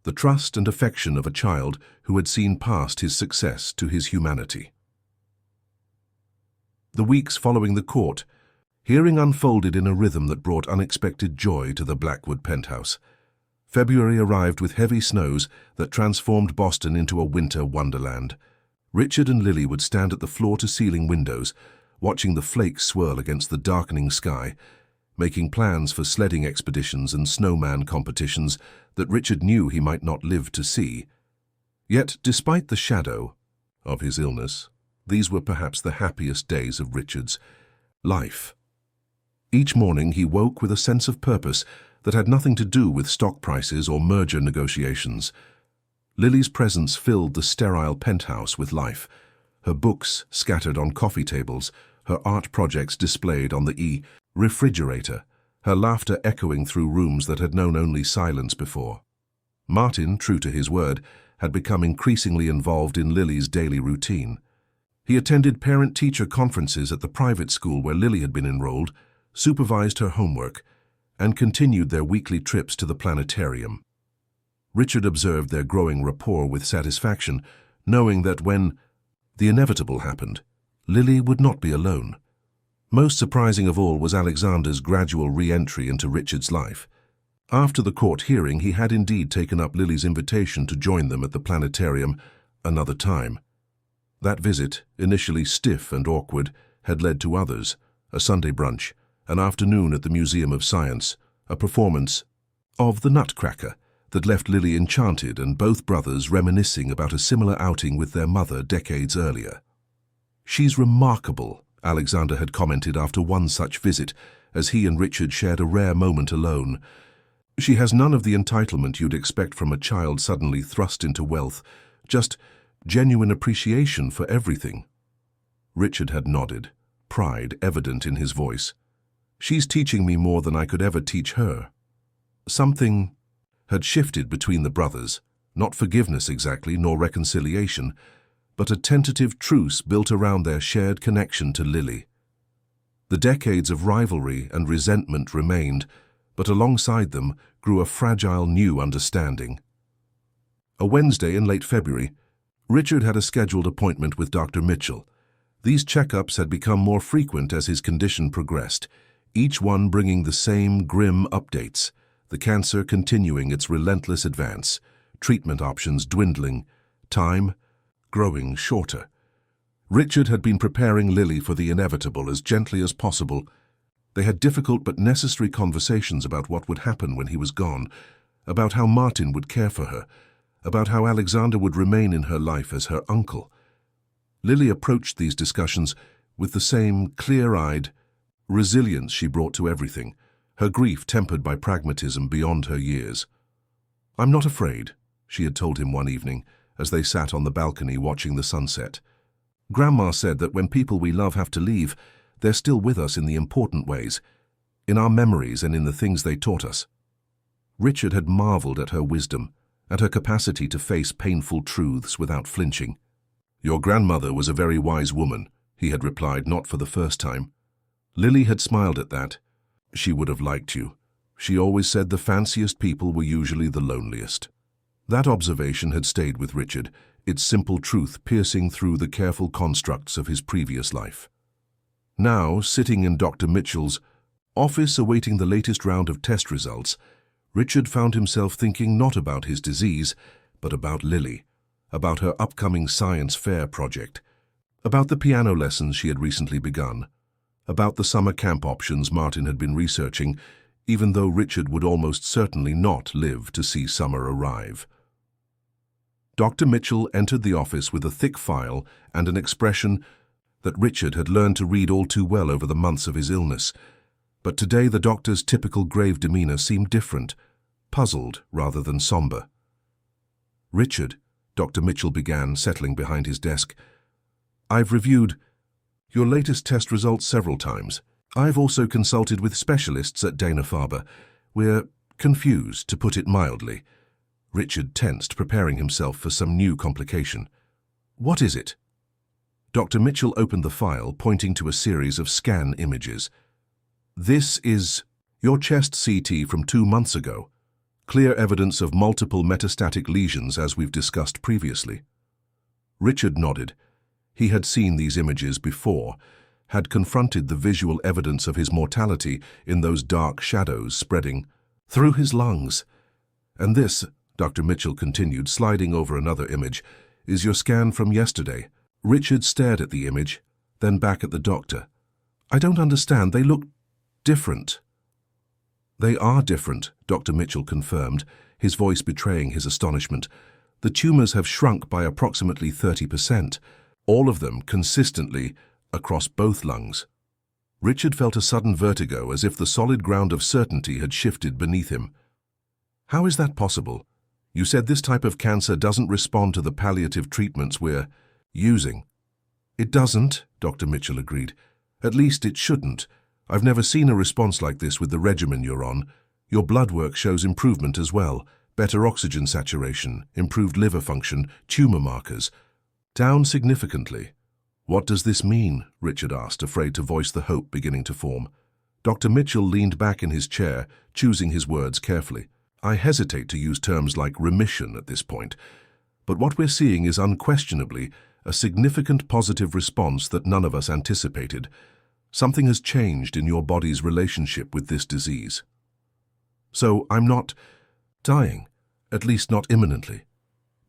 the trust and affection of a child who had seen past his success to his humanity. The weeks following the court, hearing unfolded in a rhythm that brought unexpected joy to the Blackwood penthouse. February arrived with heavy snows that transformed Boston into a winter wonderland. Richard and Lily would stand at the floor-to-ceiling windows, watching the flakes swirl against the darkening sky, making plans for sledding expeditions and snowman competitions that Richard knew he might not live to see. Yet, despite the shadow of his illness, these were perhaps the happiest days of Richard's life. Each morning he woke with a sense of purpose that had nothing to do with stock prices or merger negotiations. Lily's presence filled the sterile penthouse with life, her books scattered on coffee tables, her art projects displayed on the refrigerator, her laughter echoing through rooms that had known only silence before. Martin, true to his word, had become increasingly involved in Lily's daily routine. He attended parent-teacher conferences at the private school where Lily had been enrolled, supervised her homework, and continued their weekly trips to the planetarium. Richard observed their growing rapport with satisfaction, knowing that when the inevitable happened, Lily would not be alone. Most surprising of all was Alexander's gradual re-entry into Richard's life. After the court hearing, he had indeed taken up Lily's invitation to join them at the planetarium another time. That visit, initially stiff and awkward, had led to others: a Sunday brunch, an afternoon at the Museum of Science, a performance of The Nutcracker that left Lily enchanted and both brothers reminiscing about a similar outing with their mother decades earlier. "She's remarkable," Alexander had commented after one such visit, as he and Richard shared a rare moment alone. "She has none of the entitlement you'd expect from a child suddenly thrust into wealth, just genuine appreciation for everything." Richard had nodded, pride evident in his voice. "She's teaching me more than I could ever teach her." Something had shifted between the brothers, not forgiveness exactly, nor reconciliation, but a tentative truce built around their shared connection to Lily. The decades of rivalry and resentment remained, but alongside them grew a fragile new understanding. A Wednesday in late February, Richard had a scheduled appointment with Dr. Mitchell. These checkups had become more frequent as his condition progressed, each one bringing the same grim updates: the cancer continuing its relentless advance, treatment options dwindling, time growing shorter. Richard had been preparing Lily for the inevitable as gently as possible. They had difficult but necessary conversations about what would happen when he was gone, about how Martin would care for her, about how Alexander would remain in her life as her uncle. Lily approached these discussions with the same clear-eyed resilience she brought to everything, her grief tempered by pragmatism beyond her years. "I'm not afraid," she had told him one evening, as they sat on the balcony watching the sunset. "Grandma said that when people we love have to leave, they're still with us in the important ways, in our memories and in the things they taught us." Richard had marveled at her wisdom, at her capacity to face painful truths without flinching. "Your grandmother was a very wise woman," he had replied, not for the first time. Lily had smiled at that. "She would have liked you. She always said the fanciest people were usually the loneliest." That observation had stayed with Richard, its simple truth piercing through the careful constructs of his previous life. Now, sitting in Dr. Mitchell's office awaiting the latest round of test results, Richard found himself thinking not about his disease, but about Lily, about her upcoming science fair project, about the piano lessons she had recently begun, about the summer camp options Martin had been researching, even though Richard would almost certainly not live to see summer arrive. Dr. Mitchell entered the office with a thick file and an expression that Richard had learned to read all too well over the months of his illness. But today the doctor's typical grave demeanor seemed different, puzzled rather than somber. "Richard," Dr. Mitchell began, settling behind his desk, "I've reviewed your latest test results several times. I've also consulted with specialists at Dana-Farber. We're confused, to put it mildly." Richard tensed, preparing himself for some new complication. "What is it?" Dr. Mitchell opened the file, pointing to a series of scan images. "This is your chest CT from 2 months ago. Clear evidence of multiple metastatic lesions, as we've discussed previously." Richard nodded. He had seen these images before, had confronted the visual evidence of his mortality in those dark shadows spreading through his lungs. "And this," Dr. Mitchell continued, sliding over another image, "is your scan from yesterday." Richard stared at the image, then back at the doctor. "I don't understand. They look different." They are different, Dr. Mitchell confirmed, his voice betraying his astonishment. The tumors have shrunk by approximately 30%, all of them consistently across both lungs. Richard felt a sudden vertigo, as if the solid ground of certainty had shifted beneath him. How is that possible? You said this type of cancer doesn't respond to the palliative treatments we're using. It doesn't, Dr. Mitchell agreed. At least it shouldn't. I've never seen a response like this with the regimen you're on. Your blood work shows improvement as well. Better oxygen saturation, improved liver function, tumor markers. Down significantly. What does this mean? Richard asked, afraid to voice the hope beginning to form. Dr. Mitchell leaned back in his chair, choosing his words carefully. I hesitate to use terms like remission at this point, but what we're seeing is unquestionably a significant positive response that none of us anticipated. Something has changed in your body's relationship with this disease. So I'm not dying, at least not imminently.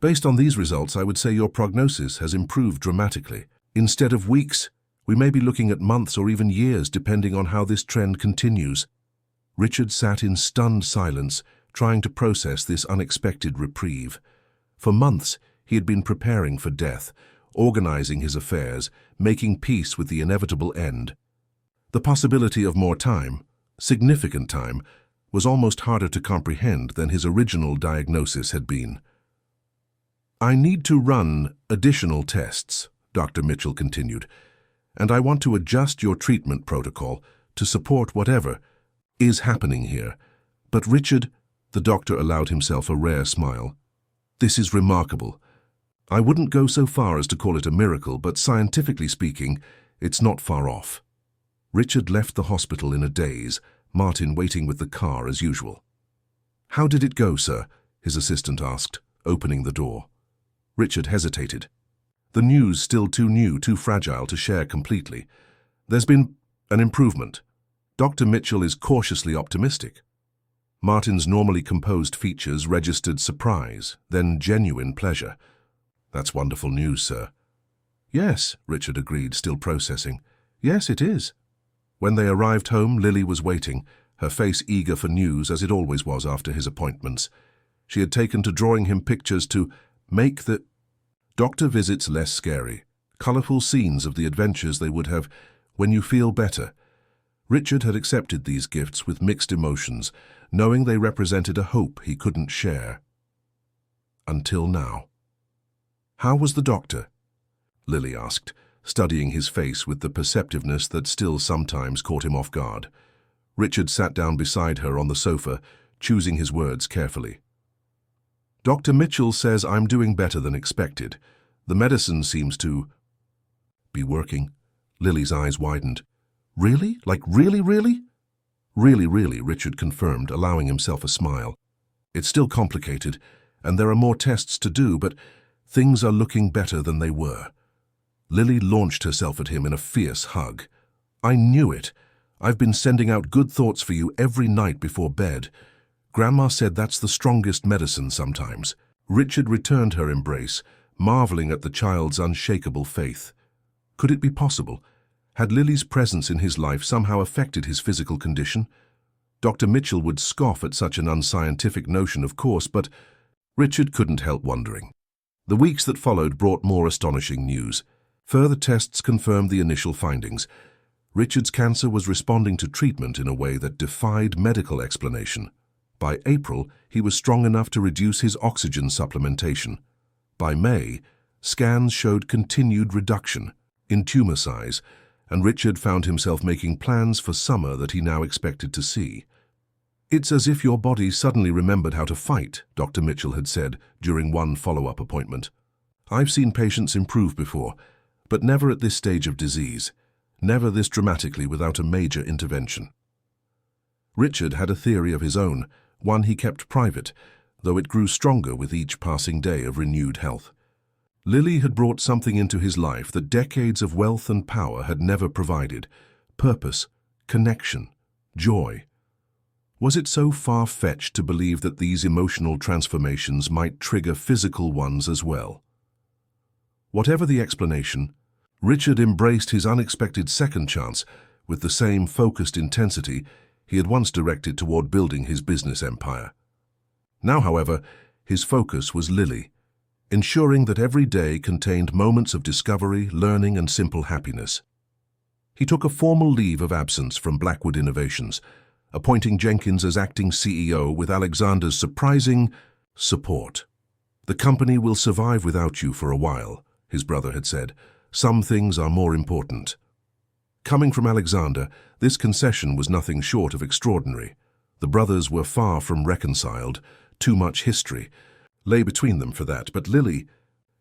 Based on these results, I would say your prognosis has improved dramatically. Instead of weeks, we may be looking at months or even years, depending on how this trend continues. Richard sat in stunned silence, trying to process this unexpected reprieve. For months, he had been preparing for death, organizing his affairs, making peace with the inevitable end. The possibility of more time, significant time, was almost harder to comprehend than his original diagnosis had been. I need to run additional tests, Dr. Mitchell continued, and I want to adjust your treatment protocol to support whatever is happening here. But Richard, the doctor allowed himself a rare smile. This is remarkable. I wouldn't go so far as to call it a miracle, but scientifically speaking, it's not far off. Richard left the hospital in a daze, Martin waiting with the car as usual. How did it go, sir? His assistant asked, opening the door. Richard hesitated. The news still too new, too fragile to share completely. There's been an improvement. Dr. Mitchell is cautiously optimistic. Martin's normally composed features registered surprise, then genuine pleasure. That's wonderful news, sir. Yes, Richard agreed, still processing. Yes, it is. When they arrived home, Lily was waiting, her face eager for news as it always was after his appointments. She had taken to drawing him pictures to make the doctor visits less scary, colorful scenes of the adventures they would have when you feel better. Richard had accepted these gifts with mixed emotions, knowing they represented a hope he couldn't share. Until now. How was the doctor? Lily asked, studying his face with the perceptiveness that still sometimes caught him off guard. Richard sat down beside her on the sofa, choosing his words carefully. Dr. Mitchell says I'm doing better than expected. The medicine seems to be working. Lily's eyes widened. Really? Like really, really? Really, really, Richard confirmed, allowing himself a smile. It's still complicated, and there are more tests to do, but things are looking better than they were. Lily launched herself at him in a fierce hug. I knew it. I've been sending out good thoughts for you every night before bed. Grandma said that's the strongest medicine sometimes. Richard returned her embrace, marveling at the child's unshakable faith. Could it be possible? Had Lily's presence in his life somehow affected his physical condition? Dr. Mitchell would scoff at such an unscientific notion, of course, but Richard couldn't help wondering. The weeks that followed brought more astonishing news. Further tests confirmed the initial findings. Richard's cancer was responding to treatment in a way that defied medical explanation. By April, he was strong enough to reduce his oxygen supplementation. By May, scans showed continued reduction in tumor size, and Richard found himself making plans for summer that he now expected to see. It's as if your body suddenly remembered how to fight, Dr. Mitchell had said during one follow-up appointment. I've seen patients improve before, but never at this stage of disease, never this dramatically without a major intervention. Richard had a theory of his own, one he kept private, though it grew stronger with each passing day of renewed health. Lily had brought something into his life that decades of wealth and power had never provided: purpose, connection, joy. Was it so far-fetched to believe that these emotional transformations might trigger physical ones as well? Whatever the explanation, Richard embraced his unexpected second chance with the same focused intensity he had once directed toward building his business empire. Now, however, his focus was Lily, ensuring that every day contained moments of discovery, learning, and simple happiness. He took a formal leave of absence from Blackwood Innovations, appointing Jenkins as acting CEO with Alexander's surprising support. "The company will survive without you for a while," his brother had said. "Some things are more important." Coming from Alexander, this concession was nothing short of extraordinary. The brothers were far from reconciled. Too much history lay between them for that, but Lily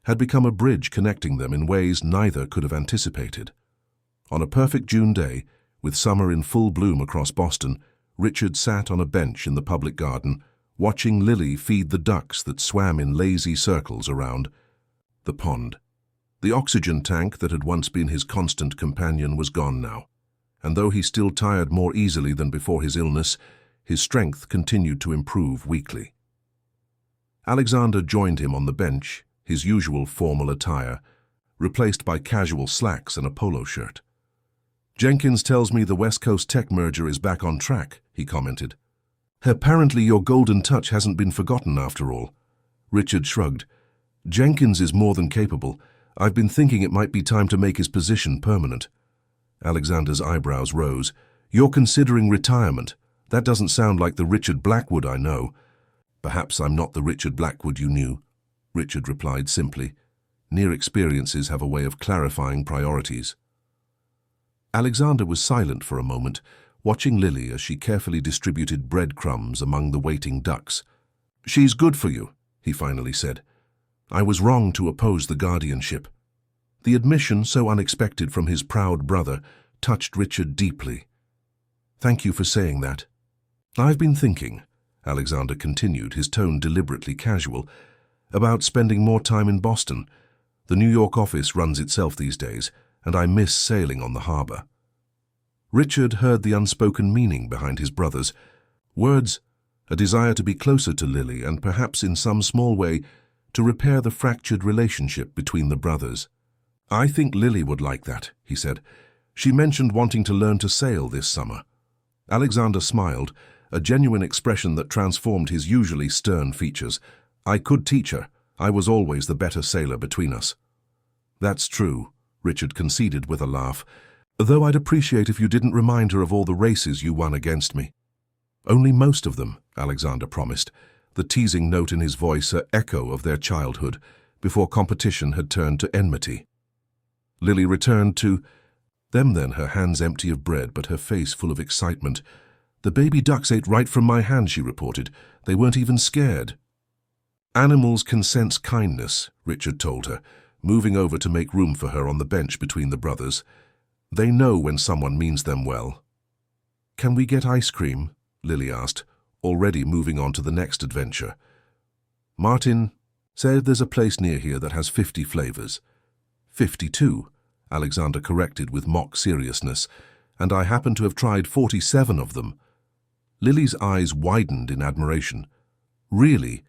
had become a bridge connecting them in ways neither could have anticipated. On a perfect June day, with summer in full bloom across Boston, Richard sat on a bench in the public garden, watching Lily feed the ducks that swam in lazy circles around the pond. The oxygen tank that had once been his constant companion was gone now, and though he still tired more easily than before his illness, his strength continued to improve weekly. Alexander joined him on the bench, his usual formal attire, replaced by casual slacks and a polo shirt. "Jenkins tells me the West Coast tech merger is back on track," he commented. "Apparently your golden touch hasn't been forgotten after all." Richard shrugged. "Jenkins is more than capable. I've been thinking it might be time to make his position permanent." Alexander's eyebrows rose. "You're considering retirement. That doesn't sound like the Richard Blackwood I know." "Perhaps I'm not the Richard Blackwood you knew," Richard replied simply. "Near experiences have a way of clarifying priorities." Alexander was silent for a moment, watching Lily as she carefully distributed breadcrumbs among the waiting ducks. "She's good for you," he finally said. "I was wrong to oppose the guardianship." The admission, so unexpected from his proud brother, touched Richard deeply. "Thank you for saying that." "I've been thinking," Alexander continued, his tone deliberately casual, "about spending more time in Boston. The New York office runs itself these days, and I miss sailing on the harbor." Richard heard the unspoken meaning behind his brother's words, a desire to be closer to Lily and perhaps in some small way to repair the fractured relationship between the brothers. "I think Lily would like that," he said. "She mentioned wanting to learn to sail this summer." Alexander smiled, a genuine expression that transformed his usually stern features. "I could teach her. I was always the better sailor between us." "That's true," Richard conceded with a laugh, "though I'd appreciate if you didn't remind her of all the races you won against me." "Only most of them," Alexander promised, the teasing note in his voice an echo of their childhood, before competition had turned to enmity. Lily returned to them then, her hands empty of bread but her face full of excitement. "The baby ducks ate right from my hand," she reported. "They weren't even scared." "Animals can sense kindness," Richard told her, moving over to make room for her on the bench between the brothers. "They know when someone means them well." "Can we get ice cream?" Lily asked, already moving on to the next adventure. "Martin said there's a place near here that has 50 flavors. 52, Alexander corrected with mock seriousness, "and I happen to have tried 47 of them." Lily's eyes widened in admiration. "Really?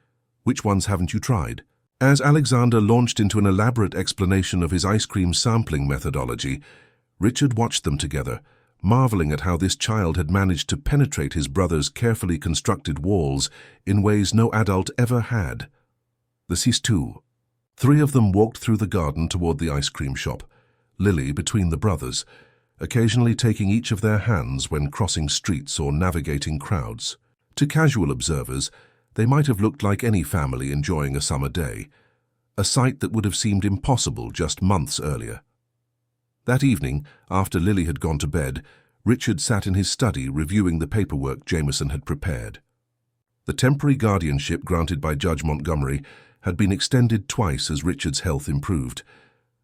Which ones haven't you tried?" As Alexander launched into an elaborate explanation of his ice cream sampling methodology, Richard watched them together, marveling at how this child had managed to penetrate his brother's carefully constructed walls in ways no adult ever had. The two. 3 of them walked through the garden toward the ice cream shop, Lily between the brothers, occasionally taking each of their hands when crossing streets or navigating crowds. To casual observers, they might have looked like any family enjoying a summer day, a sight that would have seemed impossible just months earlier. That evening, after Lily had gone to bed, Richard sat in his study reviewing the paperwork Jameson had prepared. The temporary guardianship granted by Judge Montgomery had been extended twice as Richard's health improved,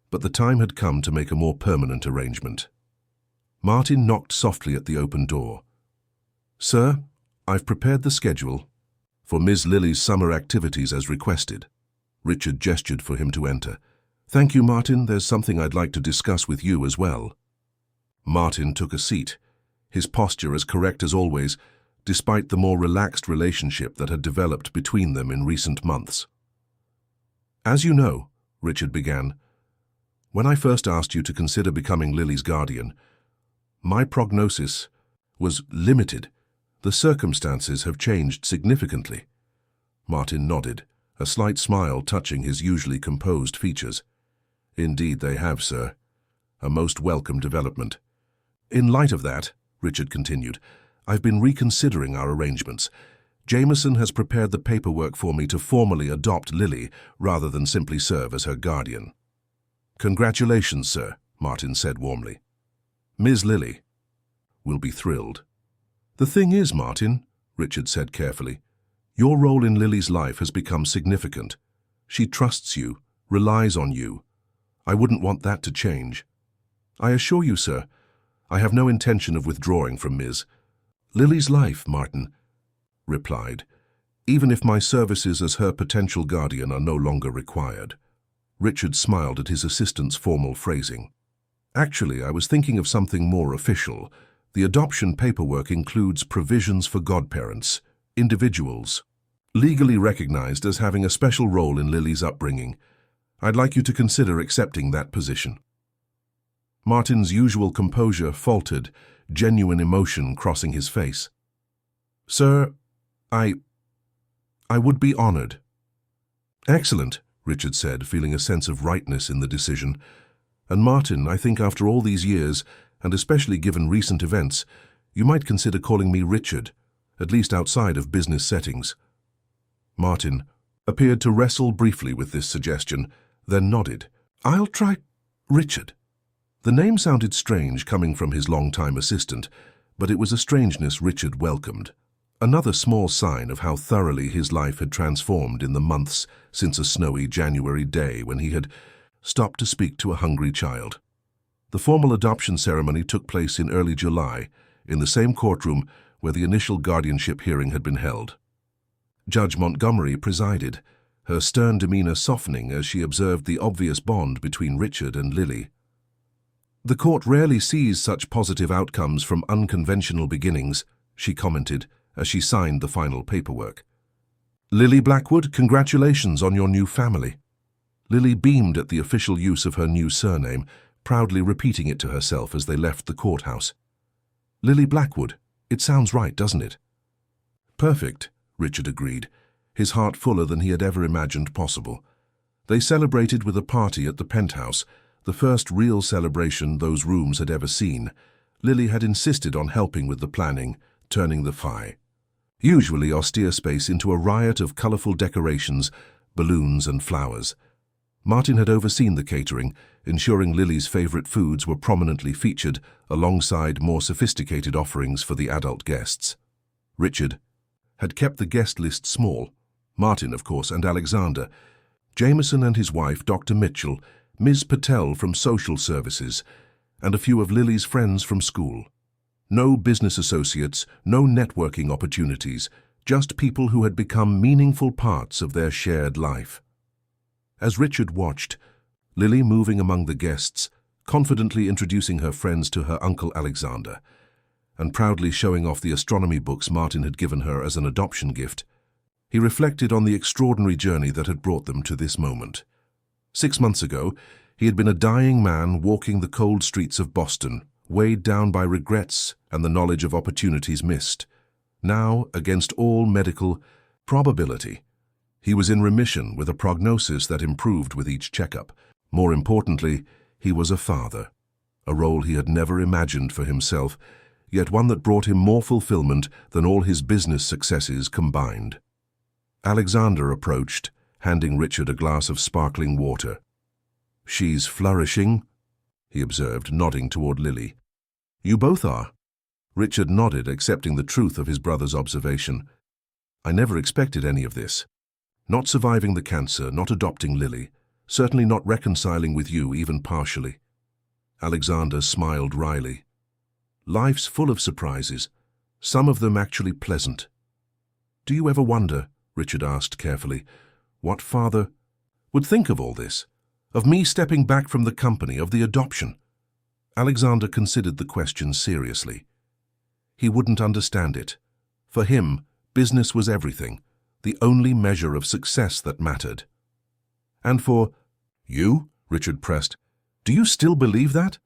but the time had come to make a more permanent arrangement. Martin knocked softly at the open door. "Sir, I've prepared the schedule for Ms. Lily's summer activities as requested." Richard gestured for him to enter. "Thank you, Martin. There's something I'd like to discuss with you as well." Martin took a seat, his posture as correct as always, despite the more relaxed relationship that had developed between them in recent months. "As you know," Richard began, "when I first asked you to consider becoming Lily's guardian, my prognosis was limited The circumstances have changed significantly. Martin nodded, a slight smile touching his usually composed features. Indeed they have, sir. A most welcome development. In light of that, Richard continued, I've been reconsidering our arrangements. Jameson has prepared the paperwork for me to formally adopt Lily rather than simply serve as her guardian. Congratulations, sir, Martin said warmly. Ms. Lily will be thrilled. The thing is, Martin, Richard said carefully, your role in Lily's life has become significant. She trusts you, relies on you. I wouldn't want that to change. I assure you, sir, I have no intention of withdrawing from Ms. Lily's life, Martin replied, even if my services as her potential guardian are no longer required. Richard smiled at his assistant's formal phrasing. Actually, I was thinking of something more official. The adoption paperwork includes provisions for godparents, individuals, legally recognized as having a special role in Lily's upbringing. I'd like you to consider accepting that position. Martin's usual composure faltered, genuine emotion crossing his face. Sir, I would be honored. Excellent, Richard said, feeling a sense of rightness in the decision. And Martin, I think after all these years, and especially given recent events, you might consider calling me Richard, at least outside of business settings. Martin appeared to wrestle briefly with this suggestion, then nodded. I'll try Richard. The name sounded strange coming from his long-time assistant, but it was a strangeness Richard welcomed. Another small sign of how thoroughly his life had transformed in the months since a snowy January day when he had stopped to speak to a hungry child. The formal adoption ceremony took place in early July, in the same courtroom where the initial guardianship hearing had been held. Judge Montgomery presided, her stern demeanor softening as she observed the obvious bond between Richard and Lily. The court rarely sees such positive outcomes from unconventional beginnings, she commented as she signed the final paperwork. Lily Blackwood, congratulations on your new family. Lily beamed at the official use of her new surname, proudly repeating it to herself as they left the courthouse. Lily Blackwood, it sounds right, doesn't it? Perfect, Richard agreed, his heart fuller than he had ever imagined possible. They celebrated with a party at the penthouse, the first real celebration those rooms had ever seen. Lily had insisted on helping with the planning, turning the usually austere space into a riot of colorful decorations, balloons and flowers. Martin had overseen the catering, ensuring Lily's favorite foods were prominently featured alongside more sophisticated offerings for the adult guests. Richard had kept the guest list small, Martin, of course, and Alexander, Jameson and his wife, Dr. Mitchell, Ms. Patel from Social Services, and a few of Lily's friends from school. No business associates, no networking opportunities, just people who had become meaningful parts of their shared life. As Richard watched, Lily moving among the guests, confidently introducing her friends to her uncle Alexander, and proudly showing off the astronomy books Martin had given her as an adoption gift, he reflected on the extraordinary journey that had brought them to this moment. 6 months ago, he had been a dying man walking the cold streets of Boston, weighed down by regrets and the knowledge of opportunities missed. Now, against all medical probability, he was in remission with a prognosis that improved with each checkup. More importantly, he was a father, a role he had never imagined for himself, yet one that brought him more fulfillment than all his business successes combined. Alexander approached, handing Richard a glass of sparkling water. She's flourishing, he observed, nodding toward Lily. You both are. Richard nodded, accepting the truth of his brother's observation. I never expected any of this. Not surviving the cancer, not adopting Lily, certainly not reconciling with you even partially. Alexander smiled wryly. Life's full of surprises, some of them actually pleasant. Do you ever wonder, Richard asked carefully, what father would think of all this? Of me stepping back from the company, of the adoption? Alexander considered the question seriously. He wouldn't understand it. For him, business was everything, the only measure of success that mattered. And for you, Richard pressed, do you still believe that?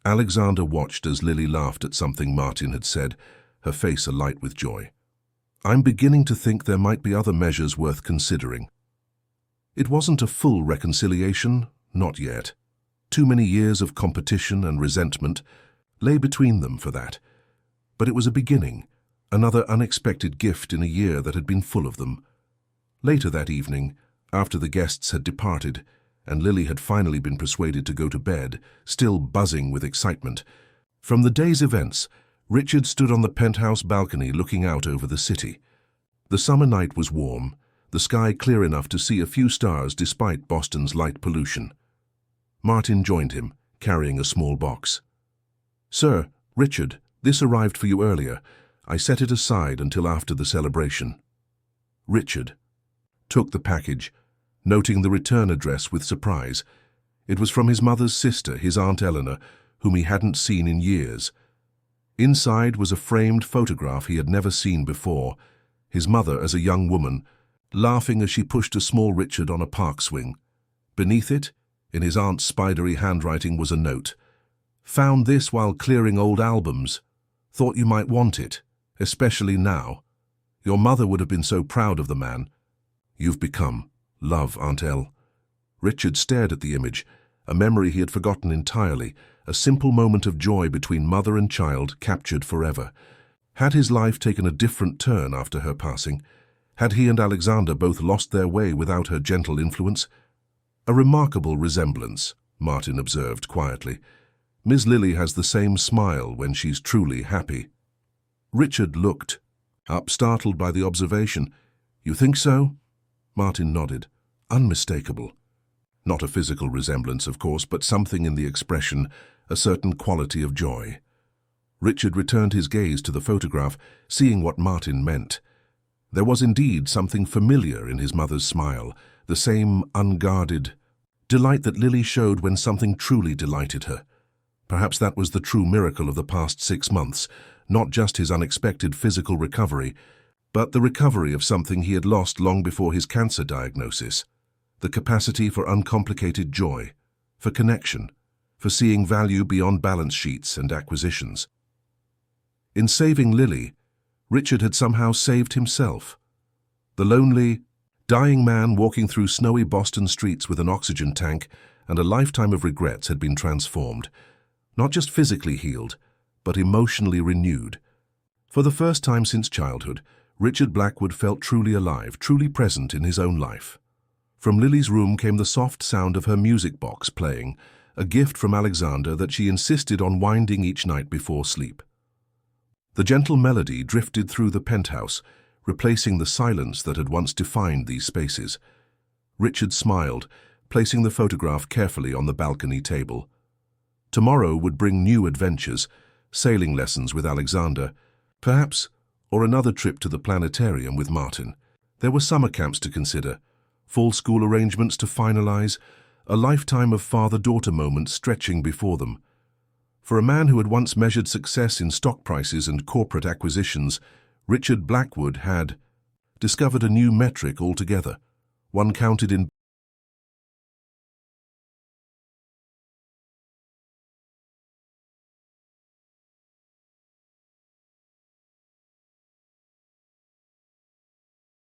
Alexander watched as Lily laughed at something Martin had said, her face alight with joy. "I'm beginning to think there might be other measures worth considering." It wasn't a full reconciliation, not yet. Too many years of competition and resentment lay between them for that. But it was a beginning, another unexpected gift in a year that had been full of them. Later that evening, after the guests had departed, and Lily had finally been persuaded to go to bed, still buzzing with excitement, from the day's events, Richard stood on the penthouse balcony looking out over the city. The summer night was warm, the sky clear enough to see a few stars despite Boston's light pollution. Martin joined him, carrying a small box. "Sir, Richard, this arrived for you earlier. I set it aside until after the celebration." Richard took the package, noting the return address with surprise. It was from his mother's sister, his Aunt Eleanor, whom he hadn't seen in years. Inside was a framed photograph he had never seen before, his mother as a young woman, laughing as she pushed a small Richard on a park swing. Beneath it, in his aunt's spidery handwriting, was a note. "Found this while clearing old albums. Thought you might want it, especially now. Your mother would have been so proud of the man you've become. Love, Aunt El." Richard stared at the image, a memory he had forgotten entirely, a simple moment of joy between mother and child captured forever. Had his life taken a different turn after her passing? Had he and Alexander both lost their way without her gentle influence? "A remarkable resemblance," Martin observed quietly. "Miss Lily has the same smile when she's truly happy." Richard looked up, startled by the observation. "You think so?" Martin nodded. "Unmistakable. Not a physical resemblance, of course, but something in the expression, a certain quality of joy." Richard returned his gaze to the photograph, seeing what Martin meant. There was indeed something familiar in his mother's smile, the same unguarded delight that Lily showed when something truly delighted her. Perhaps that was the true miracle of the past 6 months, not just his unexpected physical recovery, but the recovery of something he had lost long before his cancer diagnosis, the capacity for uncomplicated joy, for connection, for seeing value beyond balance sheets and acquisitions. In saving Lily, Richard had somehow saved himself. The lonely, dying man walking through snowy Boston streets with an oxygen tank and a lifetime of regrets had been transformed, not just physically healed, but emotionally renewed. For the first time since childhood, Richard Blackwood felt truly alive, truly present in his own life. From Lily's room came the soft sound of her music box playing, a gift from Alexander that she insisted on winding each night before sleep. The gentle melody drifted through the penthouse, replacing the silence that had once defined these spaces. Richard smiled, placing the photograph carefully on the balcony table. Tomorrow would bring new adventures, sailing lessons with Alexander, perhaps, or another trip to the planetarium with Martin. There were summer camps to consider, fall school arrangements to finalize, a lifetime of father-daughter moments stretching before them. For a man who had once measured success in stock prices and corporate acquisitions, Richard Blackwood had discovered a new metric altogether, one counted in